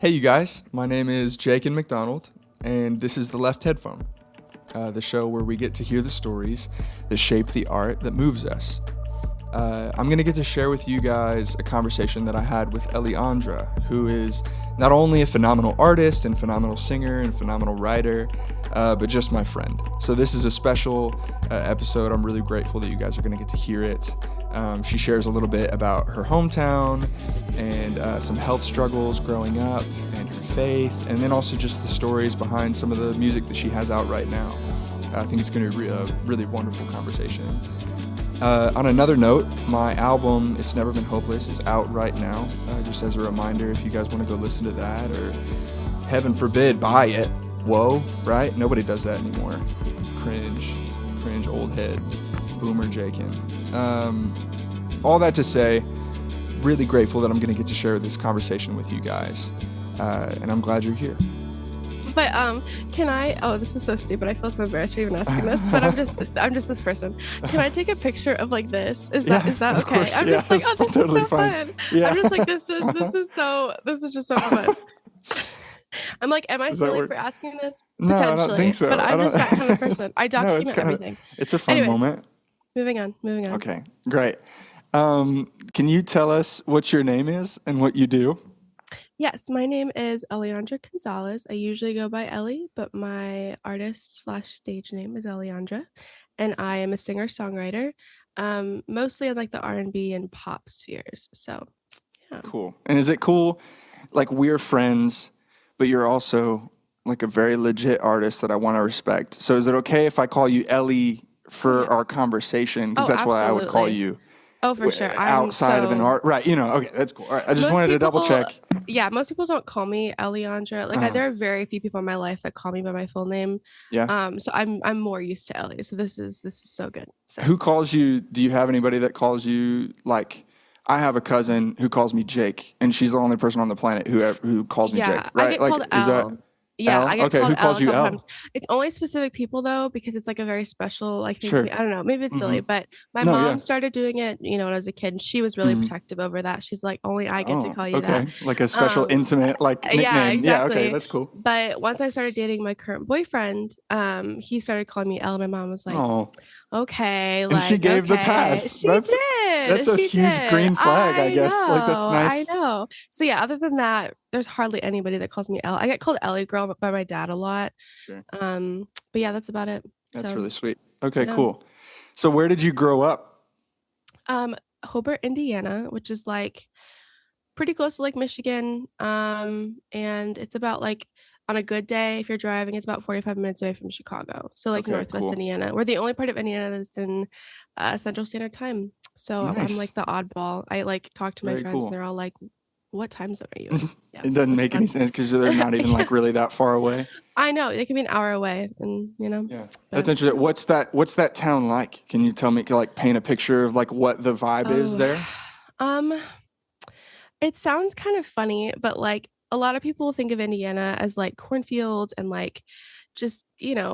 Hey, you guys. My name is Jachin McDonald, and this is the Left Headphone, the show where we get to hear the stories that shape the art that moves us. I'm going to get to share with you guys a conversation that I had with Elliandra, who is not only a phenomenal artist and phenomenal singer and phenomenal writer, but just my friend. So this is a special episode. I'm really grateful that you guys are going to get to hear it. She shares a little bit about her hometown and some health struggles growing up and her faith, and then also just the stories behind some of the music that she has out right now. I think it's going to be a really wonderful conversation. On another note, my album, It's Never Been Hopeless, is out right now. Just as a reminder, if you guys want to go listen to that, or heaven forbid, buy it. Whoa, right? Nobody does that anymore. Cringe, old head, boomer Jachin. All that to say, really grateful that I'm going to get to share this conversation with you guys. And I'm glad you're here. But can I? Oh, this is so stupid. I feel so embarrassed for even asking this. But I'm just this person. Can I take a picture of like this? Is that of okay? Course. I'm just like, oh, this totally is so fine. fun. Yeah. I'm just like, this is just so fun. I'm like, am I silly for asking this? No, Potentially, I don't think so. But I'm just that kind of person. I document everything. It's a fun moment. Moving on. Okay, great. Can you tell us what your name is and what you do? Yes, my name is Elliandra Gonzalez. I usually go by Ellie, but my artist/stage name is Elliandra, and I am a singer-songwriter, mostly in like the R&B and pop spheres. So, yeah. Cool. And is it cool? Like, we're friends, but you're also like a very legit artist that I want to respect. So is it okay if I call you Ellie for our conversation? Because that's what I would call you. Oh, for sure. Outside of an art, right? Okay, that's cool. All right, I just wanted to double check. Yeah, most people don't call me Elliandra. Like, there are very few people in my life that call me by my full name. Yeah. So I'm more used to Ellie. So this is so good. So. Who calls you? Do you have anybody that calls you like? I have a cousin who calls me Jake, and she's the only person on the planet who calls me Jake. Right? I get called L. Yeah, I get called who calls L you a couple L? times. It's only specific people though, because it's like a very special like thing Sure. to me. I don't know, maybe it's silly, but my mom started doing it, when I was a kid, and she was really protective over that. She's like, only I get to call you that. Like a special intimate like nickname. Yeah, exactly. Yeah, okay, that's cool. But once I started dating my current boyfriend, he started calling me Elle. My mom was like, okay, and she gave the pass. She did. That's a huge green flag, I guess. Like, that's nice. I know. So yeah, other than that, there's hardly anybody that calls me Elle. I get called Ellie girl by my dad a lot. Sure. But yeah, that's about it. That's really sweet. Okay, cool. So where did you grow up? Hobart, Indiana, which is like pretty close to Lake Michigan. And it's about like, on a good day, if you're driving, it's about 45 minutes away from Chicago. So like Northwest Indiana. We're the only part of Indiana that's in Central Standard Time. So I'm like the oddball. I like talk to my friends and they're all like, what time zone are you? Yeah, it doesn't make any sense because they're not even like really that far away. I know, it can be an hour away, and Yeah, that's interesting. What's that town like? Can you tell me, like, paint a picture of like what the vibe is there? It sounds kind of funny, but like a lot of people think of Indiana as like cornfields and like just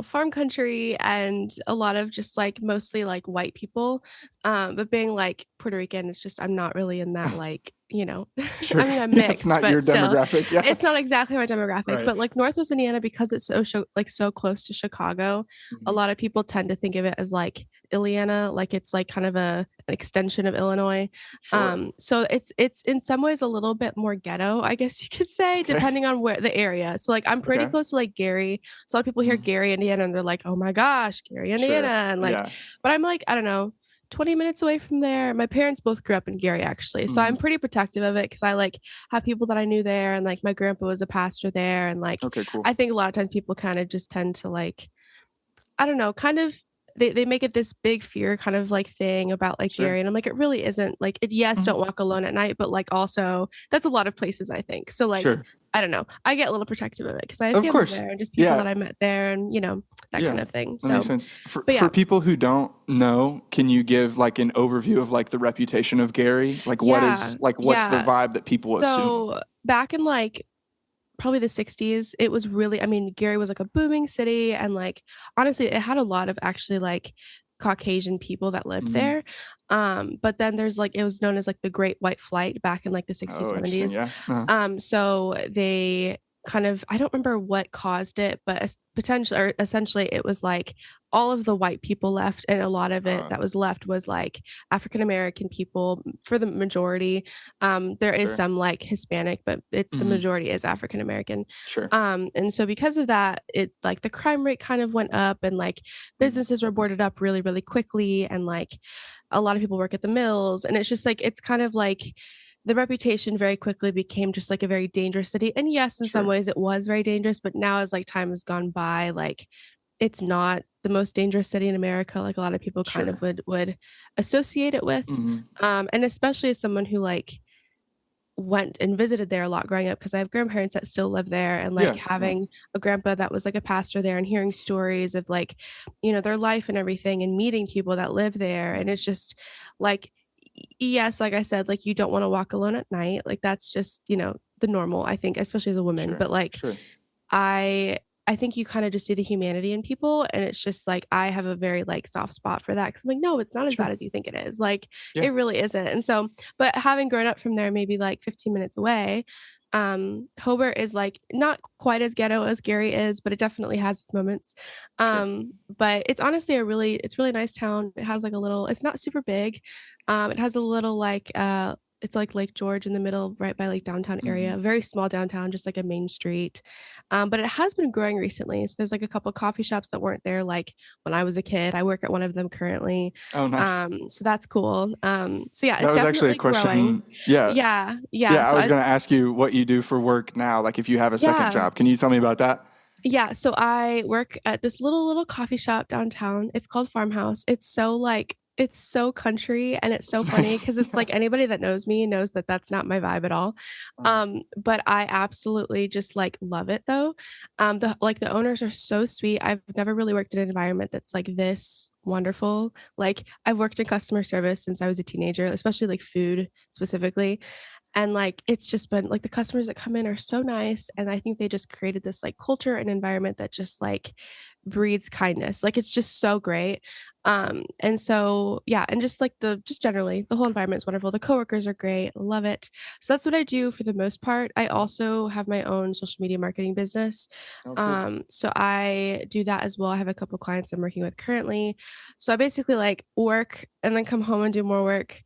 farm country, and a lot of just like mostly like white people, but being like Puerto Rican, it's just I'm not really in that like Sure. I mean, I'm mixed, it's not but your still, demographic. Yeah, it's not exactly my demographic, right. But like Northwest Indiana, because it's so close to Chicago, a lot of people tend to think of it as like Illiana, like it's like kind of an extension of Illinois. Sure. So it's in some ways a little bit more ghetto, I guess you could say, depending on where the area. So like I'm pretty close to like Gary. So a lot of people hear Gary, Indiana, and they're like, oh my gosh, Gary, Indiana, and like, but I'm like, I don't know, 20 minutes away from there. My parents both grew up in Gary, actually. So I'm pretty protective of it because I like have people that I knew there, and like my grandpa was a pastor there. And like, cool. I think a lot of times people kind of just tend to like, I don't know, kind of they make it this big fear kind of like thing about like Gary. And I'm like, it really isn't like it. Yes, don't walk alone at night, but like also that's a lot of places, I think. So like, I don't know. I get a little protective of it because I have family there and just people that I met there, and that kind of thing. So that makes sense. For people who don't know, can you give like an overview of like the reputation of Gary? Like what's the vibe that people assume? So back in like probably the 60s, it was really, I mean, Gary was like a booming city, and like honestly it had a lot of actually like Caucasian people that lived Mm-hmm. there. But then there's like, it was known as like the Great White Flight back in like the 60s, Oh, interesting. 70s. Yeah. Uh-huh. So they kind of, I don't remember what caused it, but potentially or essentially it was like all of the white people left, and a lot of it Uh, that was left was like African American people for the majority. There is sure. some like Hispanic, but it's the Mm-hmm. majority is African American. Sure. And so because of that, it like the crime rate kind of went up, and like Mm-hmm. businesses were boarded up really, really quickly, and like a lot of people work at the mills, and it's just like it's kind of like the reputation very quickly became just like a very dangerous city. And yes, in some Sure. ways it was very dangerous, but now as like time has gone by, like it's not the most dangerous city in America, like a lot of people kind of Sure. would associate it with. Mm-hmm. And especially as someone who like went and visited there a lot growing up, because I have grandparents that still live there, and like Yeah. Yeah. having a grandpa that was like a pastor there and hearing stories of like, their life and everything, and meeting people that live there. And it's just like, yes, like I said, like you don't want to walk alone at night. Like that's just, the normal, I think, especially as a woman. Sure. But like Sure. I I think you kind of just see the humanity in people, and it's just like I have a very like soft spot for that, because I'm like, no, it's not as bad Sure. as you think it is. Like Yeah. it really isn't. And so, but having grown up from there, maybe like 15 minutes away, Hobart is like not quite as ghetto as Gary is, but it definitely has its moments. Sure. But it's honestly it's really nice town. It has like a little, it's not super big. It has a little like it's like Lake George in the middle, right by like downtown area, Mm-hmm. a very small downtown, just like a main street. But it has been growing recently. So there's like a couple coffee shops that weren't there like when I was a kid. I work at one of them currently. Oh, nice. So that's cool. So yeah, That it's was actually a definitely growing. question. Yeah. Yeah, yeah. Yeah. I So was going to it's ask you what you do for work now, like if you have a second yeah. job. Can you tell me about that? Yeah, so I work at this little coffee shop downtown. It's called Farmhouse. It's so country, and it's so It's funny nice. because it's like anybody that knows me knows that that's not my vibe at all. Uh, But I absolutely just like love it though. The owners are so sweet. I've never really worked in an environment that's like this wonderful. Like I've worked in customer service since I was a teenager, especially like food specifically. And like it's just been like the customers that come in are so nice, and I think they just created this like culture and environment that just like breeds kindness. Like it's just so great. And so yeah, and just like just generally the whole environment is wonderful. The coworkers are great, love it. So that's what I do for the most part. I also have my own social media marketing business. oh, cool. So I do that as well. I have a couple clients I'm working with currently. So I basically like work and then come home and do more work,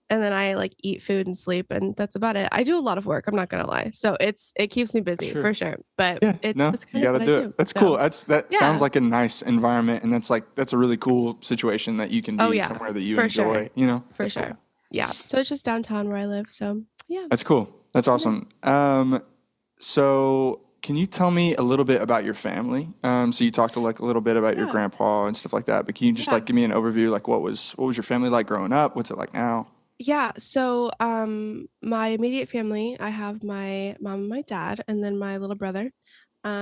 and then I like eat food and sleep, and that's about it. I do a lot of work, I'm not gonna lie. So it keeps me busy Sure. for sure. But Yeah, no, that's you kind of got what to I do do. it. That's cool. So That sounds yeah. like a nice environment, and that's a really cool situation that you can Oh be yeah, somewhere that you for sure. enjoy. You know, For that's cool. sure. Yeah. So it's just downtown where I live. So yeah. That's cool. That's Yeah. awesome. So can you tell me a little bit about your family? So you talked like a little bit about your Yeah. grandpa and stuff like that, but can you just Yeah. like give me an overview? Like what was your family like growing up? What's it like now? Yeah. So my immediate family, I have my mom and my dad, and then my little brother.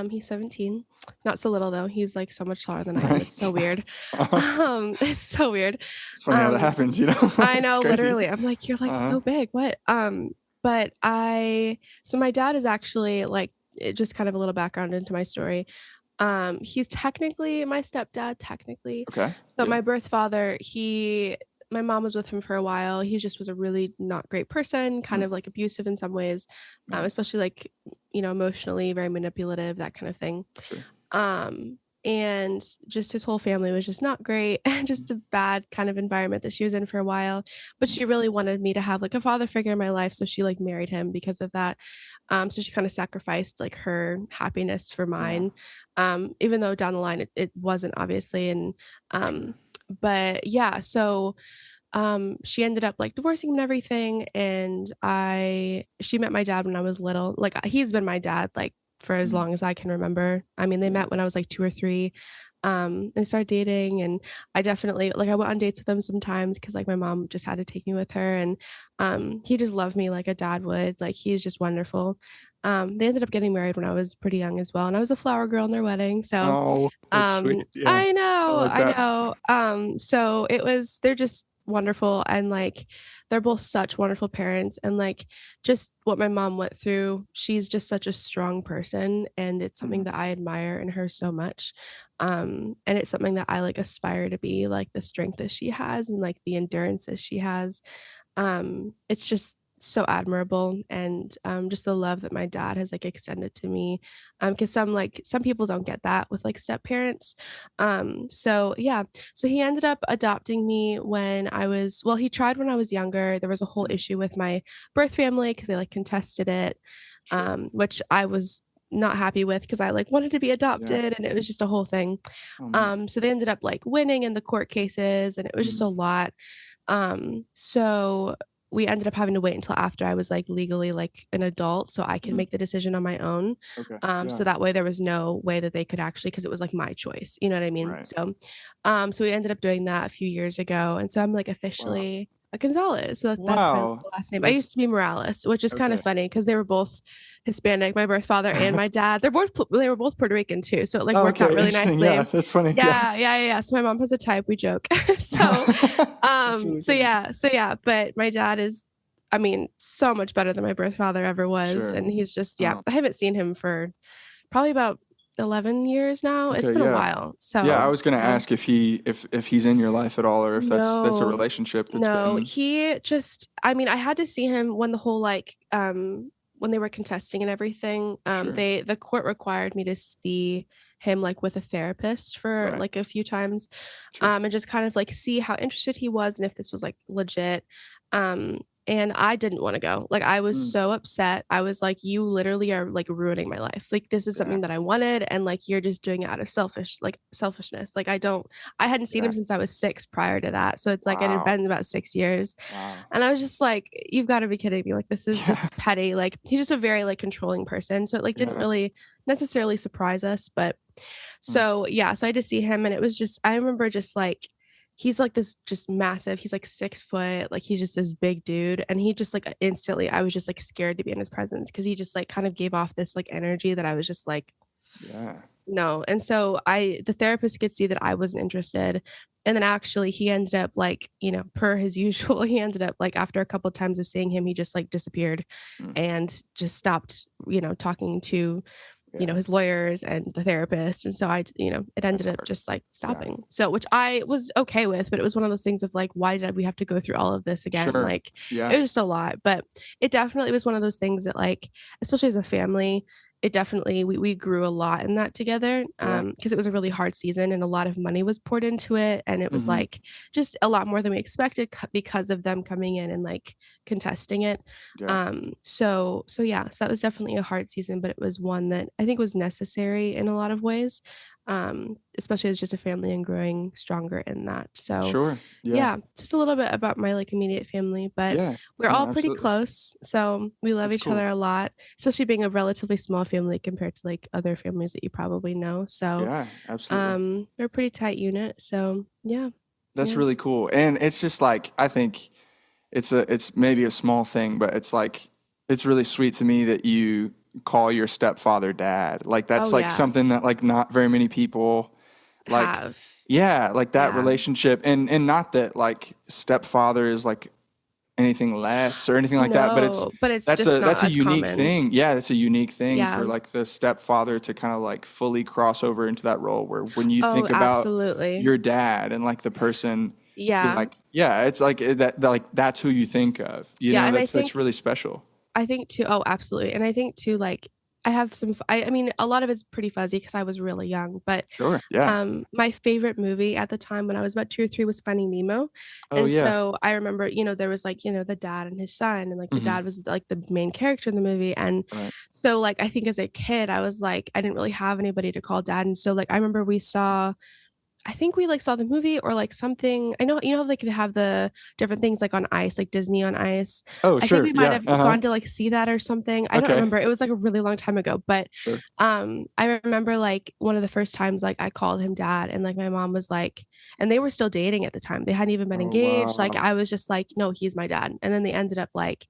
He's 17. Not so little though. He's like so much taller than I am. Right. It's so weird. It's so weird. It's funny how that Um happens, you know? I It's know, crazy. literally. I'm like, you're like Uh-huh. so big. What? But so my dad is actually like, just kind of a little background into my story. He's technically my stepdad, technically. Okay. So Yeah. my birth father, my mom was with him for a while. He just was a really not great person, kind Mm, of like abusive in some ways, man, especially like, emotionally very manipulative, that kind of thing. sure. And just his whole family was just not great, and Mm, just a bad kind of environment that she was in for a while. But she really wanted me to have like a father figure in my life, so she like married him because of that. So she kind of sacrificed like her happiness for yeah. mine, even though down the line it wasn't obviously. And Sure. but yeah, so she ended up like divorcing him and everything, and she met my dad when I was little. Like he's been my dad like for as Mm, long as I can remember. I mean, they yeah. met when I was like 2 or 3. And started dating, and I definitely like I went on dates with them sometimes because like my mom just had to take me with her. And he just loved me like a dad would. Like he's just wonderful. They ended up getting married when I was pretty young as well, and I was a flower girl in their wedding. So Oh, that's sweet. Yeah. I I know, like I that. know. So it was they're just wonderful, and like they're both such wonderful parents, and like just what my mom went through, she's just such a strong person, and it's something Mhm. that I admire in her so much. And it's something that I like aspire to be, like the strength that she has and like the endurance that she has. It's just so admirable, and just the love that my dad has like extended to me. Because some people don't get that with like step parents. So yeah, so he ended up adopting me when I was, well, he tried when I was younger. There was a whole Mhm. issue with my birth family because they like contested it, Sure. which I was not happy with because I like wanted to be Yeah. adopted, and it was just a whole thing. Oh, man. So they ended up like winning in the court cases, and it was just Mhm. a lot. So we ended up having to wait until after I was like legally like an adult so I could Mhm. make the decision on my own. Okay. So Yeah. that way there was no way that they could actually, because it was like my choice, you know what I mean? Right. So we ended up doing that a few years ago. And so I'm like Wow. officially a Gonzalez. So that's my Wow. last name. I That's used to be Morales, which is kind of okay. funny because they were both Hispanic, my birth father and my dad. They were both Puerto Rican too. So it like Oh, worked out okay. really Interesting. Yeah, nicely. that's funny. Yeah. Yeah. So my mom has a type, we joke. So That's really funny. but my dad is, I mean, so much better than my birth father ever was, Sure. and he's just, yeah, Oh, I haven't seen him for probably about 11 years now. It's okay. been a Yeah. while. Yeah, I So, was gonna ask if he's in your life at all, or if that's a no, relationship that's no, been he just, I mean, I had to see him when the whole like when they were contesting and everything. sure. The court required me to see him like with a therapist for Right. like a few times, Sure. and just kind of like see how interested he was and if this was like legit. Um and I didn't want to go. Like I was Mm. so upset. I was like, you literally are like ruining my life. Like this is Yeah. something that I wanted, and like you're just doing it out of selfishness. Like I hadn't seen Yeah. him since I was 6 prior to that, so it's like it had Wow. been about 6 years, Wow. and I was just like, "You've gotta be kidding me, like, this is just Yeah. petty." Like, he's just a very, like, controlling person, so it, like, didn't Yeah. really necessarily surprise us, but Mm. so, yeah, so I had to see him, and it was just I remember just, like, he's, like, this just massive, he's, like, 6 foot, like, he's just this big dude, and he just, like, instantly I was just, like, scared to be in his presence because he just, like, kind of gave off this, like, energy that I was just like, Yeah. no, and so the therapist could see that I wasn't interested, and then actually he ended up like, per his usual, he ended up like after a couple of times of seeing him, he just like disappeared Mm. and just stopped, talking to, Yeah. his lawyers and the therapist, and so it That's ended up hard. just like Yeah. stopping. So which I was okay with, but it was one of those things of like, why did we have to go through all of this again? Sure. Like it Yeah. was just a lot, but it definitely was one of those things that like, especially as a family, it definitely we grew a lot in that together, Yeah. because it was a really hard season and a lot of money was poured into it, and it was Mhm. like just a lot more than we expected because of them coming in and like contesting it. Yeah. So that was definitely a hard season, but it was one that I think was necessary in a lot of ways, especially as just a family and growing stronger in that. So Sure. Yeah. yeah, just a little bit about my like immediate family, but Yeah. we're No, all pretty absolutely. close. So we love That's each cool. other a lot, especially being a relatively small family compared to like other families that you probably know. So Yeah, absolutely. we're a pretty tight unit. So yeah. That's Yeah. really cool. And it's just like I think it's maybe a small thing, but it's like it's really sweet to me that you call your stepfather dad. Like Oh that's like yeah. something that like not very many people like Have. yeah, like that Yeah. relationship and not that like stepfather is like anything less or anything like that, but it's No, but it's just not that's a as unique common. thing. Yeah, that's a unique thing for Yeah. like the stepfather to kind of like fully cross over into that role where when you Oh, think about absolutely. your dad and like the person you're Yeah. like, yeah, it's like like that's who you think of. You Yeah, know, and that's really special. I think too, oh, absolutely, and I think too, like, I have some f I mean, a lot of it's pretty fuzzy because I was really young, but, Sure. Yeah. my favorite movie at the time when I was about 2 or 3 was Finding Nemo, Oh and yeah. so I remember, there was, like, the dad and his son, and, like, the Hmm. dad was, like, the main character in the movie, and Right. so, like, I think as a kid, I was, like I didn't really have anybody to call dad, and so, like, I remember I think we, like, saw the movie or, like, something. I know how, like, they have the different things, like, on ice, like Disney on Ice. Oh I think sure. we might Yeah. have Uh-huh. gone to, like, see that or something. I don't Okay. remember. It was, like, a really long time ago, but, Sure. I remember, like, one of the first times, like, I called him dad, and, like, my mom was like and they were still dating at the time. They hadn't even been Oh engaged. Like, wow. I was just like, "No, he's my dad." And then they ended up, like,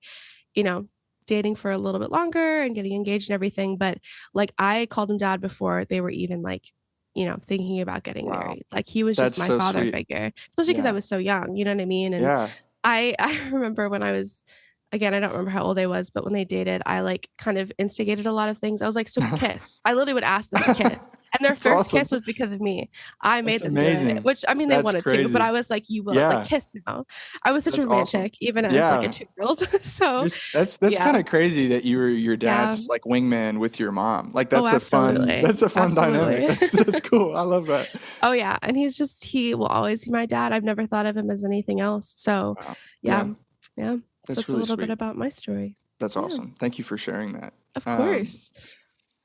you know, dating for a little bit longer and getting engaged and everything, but, like, I called him dad before they were even, like, thinking about getting Wow. married. Like he was just That's my so father sweet. figure, especially because I Yeah. was so young, you know what I mean? And Yeah. I remember when I was, again, I don't remember how old I was, but when they dated, I like kind of instigated a lot of things. I was like, so kiss. I literally would ask them to kiss. And their That's first awesome. kiss was because of me. I That's made them do it, amazing. which I mean, they That's wanted to, but crazy. I was like, you will like Yeah. kiss now. I was such a That's awesome. romantic, even as like a Yeah. 2-year-old. So Just that's kind yeah, of crazy that you were your yeah. dad's like wingman with your mom. Like Oh, that's absolutely. a fun dynamic. Absolutely. That's cool. I love that. Oh yeah. And he will always be my dad. I've never thought of him as anything else. So Wow. yeah. Yeah. Yeah. So That's that's a really little bit sweet. about my story. That's Yeah. awesome. Thank you for sharing that. Of Um, course.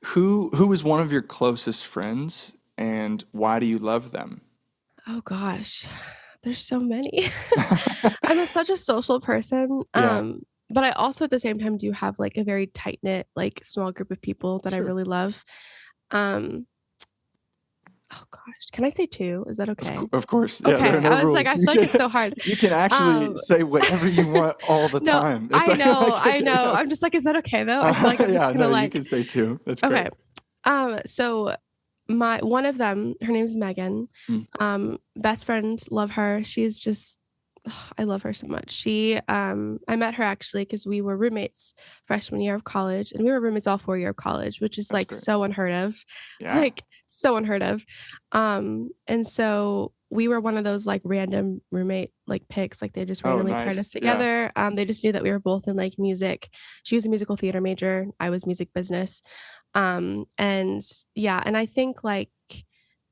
who was one of your closest friends and why do you love them? Oh gosh. There's so many. Such a social person. Yeah, But I also at the same time do have like a very tight knit, like small group of people that I sure. really love. Um, oh gosh, can I say two? Is that okay? Of course. Yeah, there are Okay. no I was like, rules. I feel like it's so hard. You can actually Um, say whatever you want all the no, time. It's I like, know, like I okay, know. no, I'm just like, is that okay though? I feel like I'm just yeah, gonna no, you like, can say two. That's okay. great. So my one of them, her name's Megan. Mm, Best friend, love her. She's just I love her so much. I met her actually because we were roommates freshman year of college, and we were roommates all 4 year of college, which is that's like great. so unheard of, Yeah. like so unheard of. And so we were one of those like random roommate like picks, like they just Oh, randomly paired us nice. Yeah. together. They just knew that we were both in like music. She was a musical theater major, I was music business. And yeah, and I think like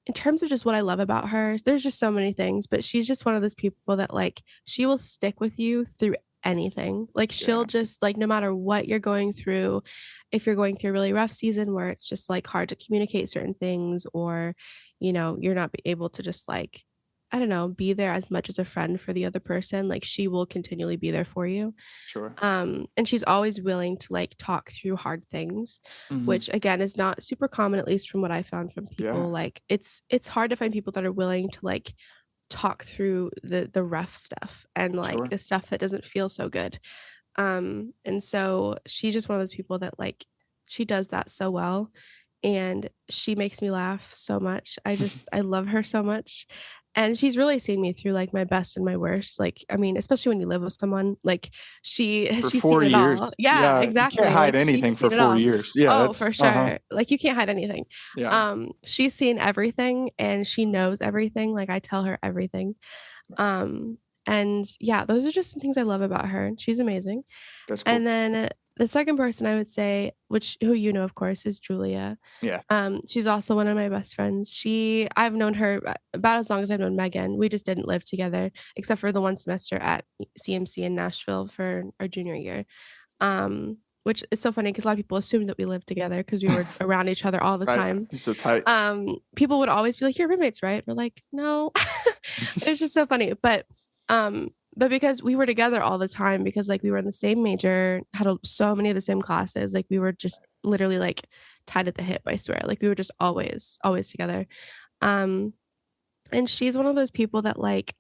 in terms of just what I love about her, there's just so many things, but she's just one of those people that like she will stick with you through anything. Like she'll Yeah. just like no matter what you're going through, if you're going through a really rough season where it's just like hard to communicate certain things or you're not able to just like I don't know, be there as much as a friend for the other person, like she will continually be there for you. Sure. And she's always willing to like talk through hard things, Hmm. which again is not super common, at least from what I found from Yeah. people. Like it's hard to find people that are willing to like talk through the rough stuff and like Sure. the stuff that doesn't feel so good. And so she's just one of those people that like she does that so well and she makes me laugh so much. I love her so much. And she's really seen me through like my best and my worst. Like, I mean, especially when you live with someone, like For she's seen four it all. years. Yeah, Yeah. You can't exactly. hide Like she's anything for seen it four all. years. Yeah. Oh, for Uh-huh. sure. Like you can't hide anything. Yeah. She's seen everything and she knows everything. Like I tell her everything. Um, and yeah, those are just some things I love about her. She's amazing. That's And cool. then the second person I would say, which who of course, is Julia. Yeah. She's also one of my best friends. I've known her about as long as I've known Megan. We just didn't live together, except for the one semester at CMC in Nashville for our junior year. Which is so funny because a lot of people assumed that we lived together because we were around each other all the Right. time. You're so tight. People would always be like, "You're roommates, right?" We're like, "No." It's just so funny, but because we were together all the time, because like we were in the same major, had so many of the same classes, like we were just literally like tied at the hip. I swear, like we were just always together. Um, and she's one of those people that like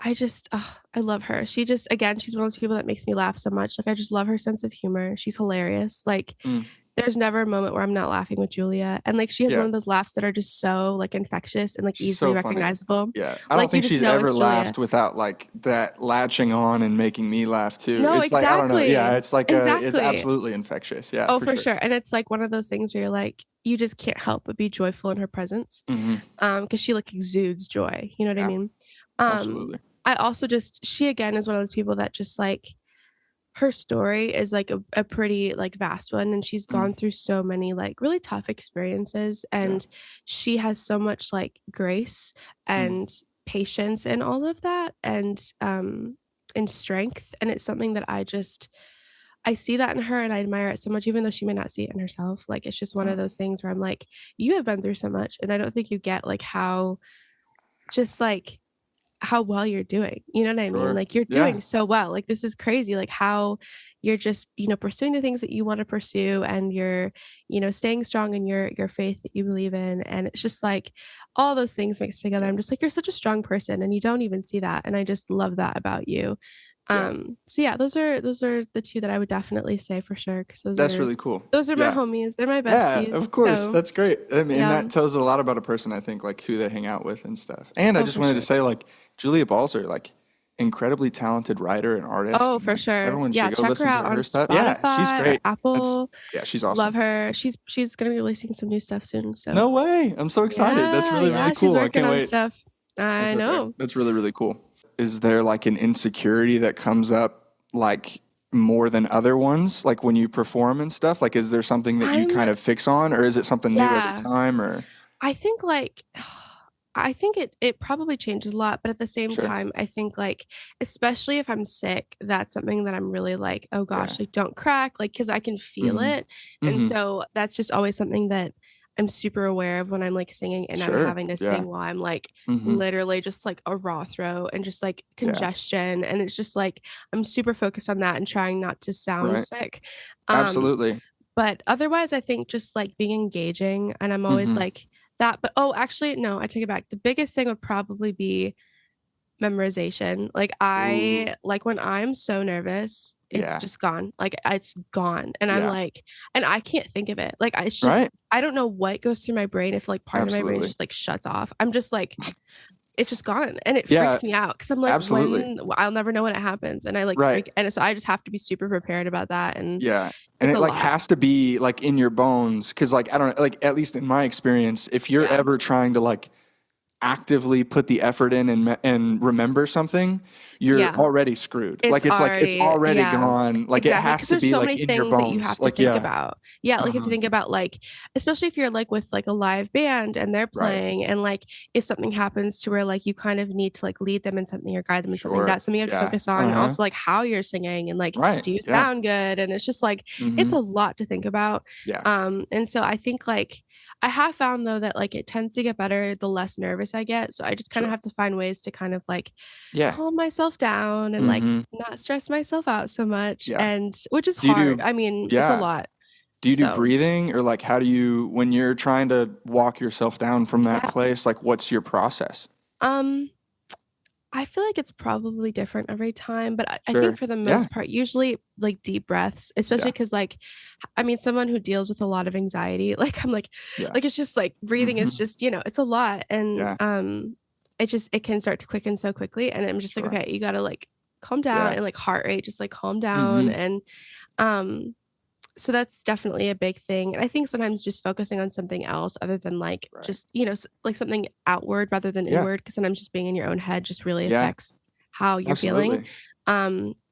I love her. She just again, she's one of those people that makes me laugh so much. Like I just love her sense of humor. She's hilarious. Like Mm, there's never a moment where I'm not laughing with Julia. And like she has one yeah. of those laughs that are just so like infectious and like She's easily so funny. recognizable. Yeah. I don't Like you think just she's know ever it's Julia. laughed without like that latching on and making me laugh too. No, It's like, I don't know. Yeah. exactly. It's like, it's Exactly. absolutely infectious. Yeah, Oh, for for sure. sure. And it's like one of those things where you're like, you just can't help but be joyful in her presence. Hmm. Because she like exudes joy. You know what I Yeah, mean? Um, absolutely. I also just she again is one of those people that just like her story is like a pretty like vast one and she's Mm, gone through so many like really tough experiences yeah. and she has so much like grace Mm, and patience and all of that and strength and it's something that I see that in her and I admire it so much even though she may not see it in herself. Like it's just one of uh, those things where I'm like you have been through so much and I don't think you get like how just like how well you're doing. You know what I mean? sure. Like you're Yeah. doing so well. Like this is crazy. Like how you're just, pursuing the things that you want to pursue and you're, staying strong in your faith that you believe in. And it's just like all those things mixed together. Yeah. I'm just like, you're such a strong person and you don't even see that. And I just love that about you Yeah. So yeah, those are the two that I would definitely say for sure, because That's really cool. those are my Yeah. homies. They're my Yeah, besties. of course. So That's great. I mean, yeah. that tells a lot about a person, I think, like who they hang out with and stuff. And I Oh, just for wanted to sure. say, like, Julia Balzer, like, incredibly talented writer and artist, Oh, and for like sure. everyone Yeah, should go check her listen to out on her stuff. Yeah, she's Spotify or great. That's Apple. yeah, she's Love awesome. her. She's gonna be releasing some new stuff soon. So No way. I'm so excited. That's yeah, really, really yeah, she's cool. I working can't on wait. stuff. That's I okay. know. That's really, really cool. Is there like an insecurity that comes up like more than other ones, like when you perform and stuff? Like, is there something that you I'm kind of fix on, or is it something new every yeah. time, or I think like I think it probably changes a lot, but at the same sure? time, I think like especially if I'm sick, that's something that I'm really like, oh Yeah. gosh, like don't crack, like because I can feel Mm-hmm. it. And Mm-hmm. so that's just always something that I'm super aware of when I'm like singing and I'm Sure. having to Yeah. sing while I'm like Mm-hmm. literally just like a raw throat and just like Yeah. congestion. And it's just like I'm super focused on that and trying not to sound Right. sick. Um, Absolutely. but otherwise, I think just like being engaging, and I'm always Mm-hmm. like that. But oh, actually, no, I take it back. The biggest thing would probably be memorization. Like Ooh. I like when I'm so nervous, it's Yeah. just gone. Like it's gone. And I'm Yeah. like, and I can't think of it. Like it's just Right. I don't know what goes through my brain if like part of my brain Absolutely. just like shuts off. I'm just like it's just gone and it Yeah. freaks me out because I'm like Absolutely. when I'll never know when it happens and I like Right. freak and so I just have to be super prepared about that and Yeah. And it's it a like lot. has to be like in your bones because like I don't know, like at least in my experience, if you're Yeah. ever trying to like actively put the effort in and remember something, you're Yeah. already screwed. It's Like it's already already yeah, gone. Like it exactly. has Because to there's be so like many in your things that you bones. have to Like think yeah. about. Yeah, like, you have to Uh-huh. think about, like especially if you're, like, with, like, a live band and they're Right. playing and, like, if something happens to where, like, you kind of need to, like, lead them in something or guide them in something, Sure. that's something you have to Yeah. focus on, and Uh-huh. also, like, how you're singing and, like, Right. do you Yeah. sound good? And it's just, like, it's Mm-hmm. a lot to think about. Yeah. And so I think, like I have found, though, that, like, it tends to get better the less nervous I get, so I just kinda Sure. have to find ways to kind of, like, Yeah. calm myself down and, like, Mm-hmm. not stress myself out so much, Yeah. and which is Do you hard. do I mean, it's a yeah. lot. Do you do So, breathing or like how do you when you're trying to walk yourself down from that yeah. place, like what's your process? Um, I feel like it's probably different every time, but I think Sure. for the Yeah. most part, usually, like, deep breaths, especially Yeah. because like, I mean, someone who deals with a lot of anxiety, like, I'm Yeah. like, it's just, like, breathing is Mhm. just, it's a lot, and, Yeah. it can start to quicken so quickly, and I'm just like, Sure. "Okay, you gotta, like, calm down," Yeah. and, like, heart rate, just, like, calm down, Mhm. and, um so that's definitely a big thing, and I think sometimes just focusing on something else other than, like, Right. just, like, something outward rather than Yeah. inward, because sometimes just being in your own head just really Yeah. affects how you're feeling. Absolutely.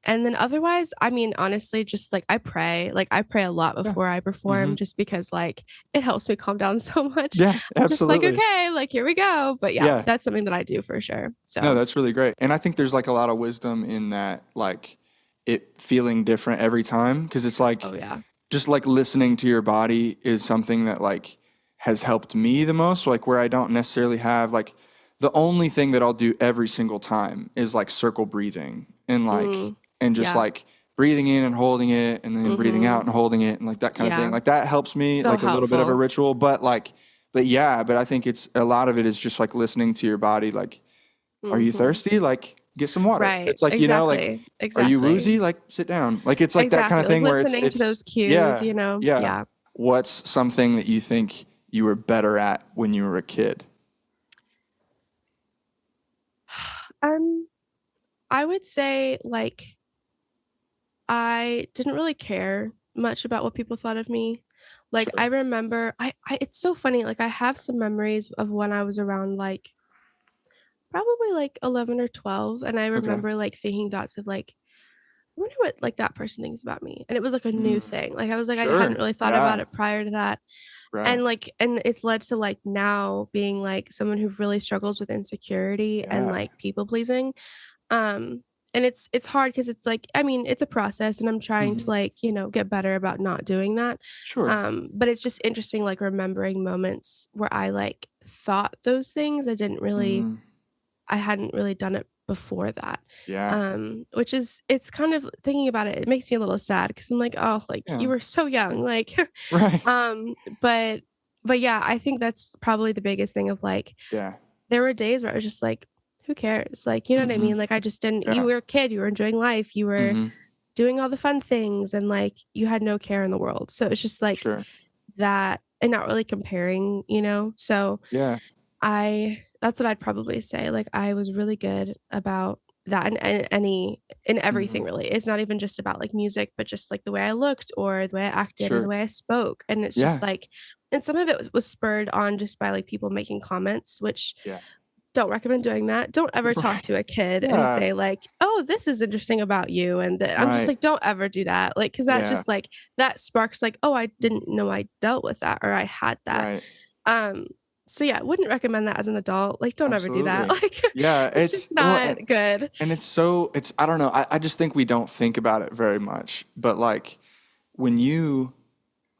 And then otherwise, I mean, honestly, just, like, I pray a lot Yeah. before I perform Mhm. just because, like, it helps me calm down so much. Yeah, I'm just like, absolutely. "Okay, like, here we go." But yeah, Yeah. that's something that I do for sure. No, So, that's really great. And I think there's like a lot of wisdom in that, like it feeling different every time. Cause it's oh, like yeah. just like listening to your body is something that like has helped me the most. Like where I don't necessarily have like the only thing that I'll do every single time is like circle breathing and like, Mm, and just yeah. like breathing in and holding it and then breathing out Mhm. and holding it and like that kind of thing. Yeah. Like that helps me So like a little bit of a helpful. ritual, but like, but yeah, but I think it's a lot of it is just like listening to your body. Like, are you Mhm. thirsty? Like, get some water. Right. It's like, like, Exactly. are you Exactly. woozy? Like, sit down. Like, it's like that kind Exactly, of like, thing where listening to those cues, yeah, yeah. Yeah. What's something that you think you were better at when you were a kid? Um, I would say, like, I didn't really care much about what people thought of me. Like, I Sure. remember I it's so funny, like, I have some memories of when I was around, like, probably, like, 11 or 12, and I Okay. remember, like, thinking thoughts of, like, "I wonder what, like, that person thinks about me," and it was, like, a new Mm, thing, like, I was like, I hadn't sure. really thought about Yeah. it prior to that. Right. And it's led to, like, now being, like, someone who really struggles with insecurity and, Yeah. like, people pleasing, and it's hard because it's, like I mean, it's a process, and I'm trying to, Hmm. like, get better about not doing that, Sure. but it's just interesting, like, remembering moments where I, like, thought those things, Mm, I hadn't really done it before that, yeah. which is it's kind of thinking about it, it makes me a little sad because 'cause I'm like, "Oh, like, you Yeah. were so young," Sure. like, Right. um, but yeah, I think that's probably the biggest thing of, like, Yeah. there were days where I was just like, who cares? Like, you know what I Mm-hmm. mean? Like, I just didn't, you Yeah. were a kid, you were enjoying life, you were Mm-hmm. doing all the fun things, and like, you had no care in the world. So it's just like Sure. that, and not really comparing, you know? So Yeah. that's what I'd probably say. Like, I was really good about that, and in Mm-hmm. everything really. It's not even just about like music, but just like the way I looked or the way I acted or the Sure. way I spoke. And it's just Yeah. like, and some of it was spurred on just by like people making comments, which Yeah. don't recommend doing that. Don't ever talk Right. to a kid and Yeah. say like, "Oh, this is interesting about you." And I'm just Right. like, don't ever do that. Like, cause that Yeah. just like that sparks like, "Oh, I didn't know I dealt with that or I had that." Right. Um, so yeah, wouldn't recommend that as an adult. Like, don't ever do that. Absolutely. Like, Yeah. it's It's just well, not good. and it's so it's I don't know. I just think we don't think about it very much. But like when you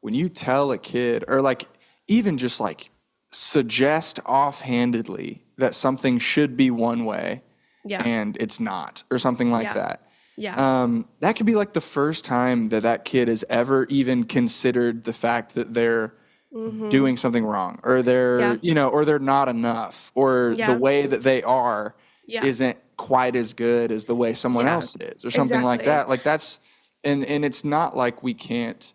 when you tell a kid or like even just like suggest offhandedly that something should be one way Yeah. and it's not or something like Yeah. that. Yeah. That could be like the first time that that kid has ever even considered the fact that they're Mhm. doing something wrong or they're Yeah. or they're not enough or the Yeah. way that they are Yeah. isn't quite as good as the way someone Yeah. else is or something like Exactly. that. Like that's and it's not like we can't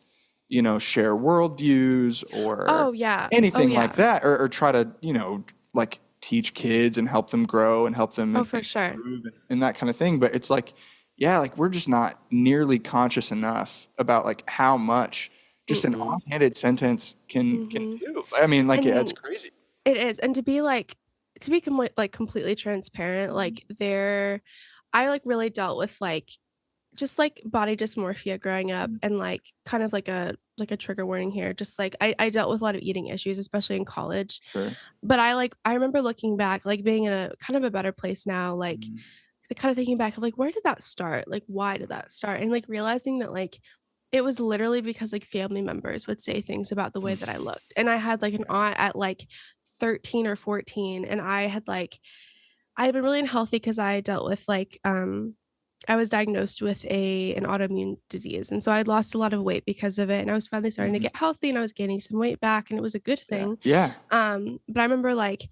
share worldviews or Oh, yeah. Oh, anything like yeah. that or try to like teach kids and help them grow and help them Oh, and for sure. improve and that kind of thing. But it's like, yeah, like we're just not nearly conscious enough about like how much just an Mm-mm. offhanded sentence can Mhm. do. I mean, like it's And crazy. it is, and to be like to be like completely transparent, like I like really dealt with like just like body dysmorphia growing up, Mhm. and like kind of like a trigger warning here. Just like I dealt with a lot of eating issues, especially in college. Sure. But I remember looking back, like being in a kind of a better place now, like Mhm. the kind of thinking back of like, where did that start? Like, why did that start? And like realizing that like it was literally because like family members would say things about the way that I looked. And I had like an aunt at like 13 or 14, and I had been really unhealthy because I dealt with like I was diagnosed with an autoimmune disease. And so I lost a lot of weight because of it. And I was finally starting to Mhm. get healthy, and I was gaining some weight back, and it was a good Yeah. thing. Yeah. But I remember like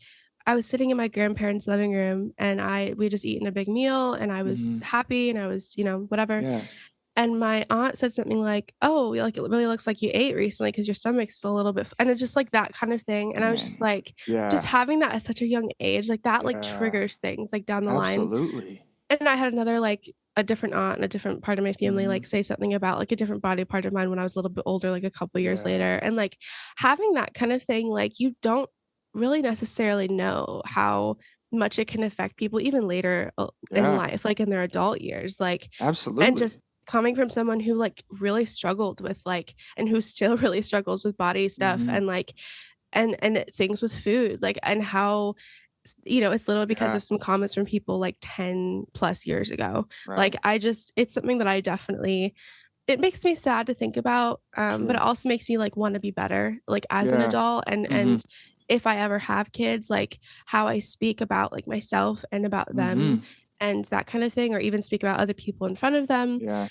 I was sitting in my grandparents' living room, and we just eaten a big meal, and I was Mhm. happy, and I was, whatever. Yeah. And my aunt said something like, "Oh, like, it really looks like you ate recently because your stomach's still a little bit," and it's just like that kind of thing. And I was just Dang. like, just Yeah. having that at such a young age, like that, like Yeah. triggers things like down the line. Absolutely. And I had another, like, a different aunt and a different part of my family, like, Mhm. say something about like a different body part of mine when I was a little bit older, like a couple years Yeah. later. And like having that kind of thing, like, you don't really necessarily know how much it can affect people even later in Yeah. life, like in their adult years. Like, and Absolutely. just coming from someone who like really struggled with like, and who still really struggles with body stuff, Mhm. and like and things with food, like, and how it's literally because Yeah. of some comments from people like 10 plus years ago. Like, Right. it's something that I definitely, it makes me sad to think about, but it Sure. also makes me like want to be better like as an Yeah. adult, and Mhm. if I ever have kids, like how I speak about like myself and about them Mhm. and that kind of thing, or even speak about other people in front of them. Yeah.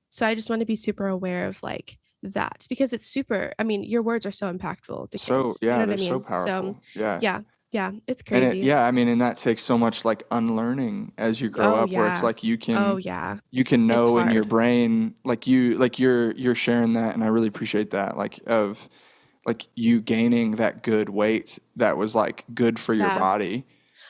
So I just want to be super aware of like that, because it's super, I mean, your words are so impactful to So, kids. You yeah, know what I they're so mean? So powerful. Yeah. yeah, yeah, it's And it crazy. yeah, I mean, and that takes so much like unlearning as you grow Oh up where it's yeah. like you Oh can yeah. you can It's know in your hard. brain like you're sharing that and I really appreciate that like of like you gaining that good weight that was like good for your Yeah. body,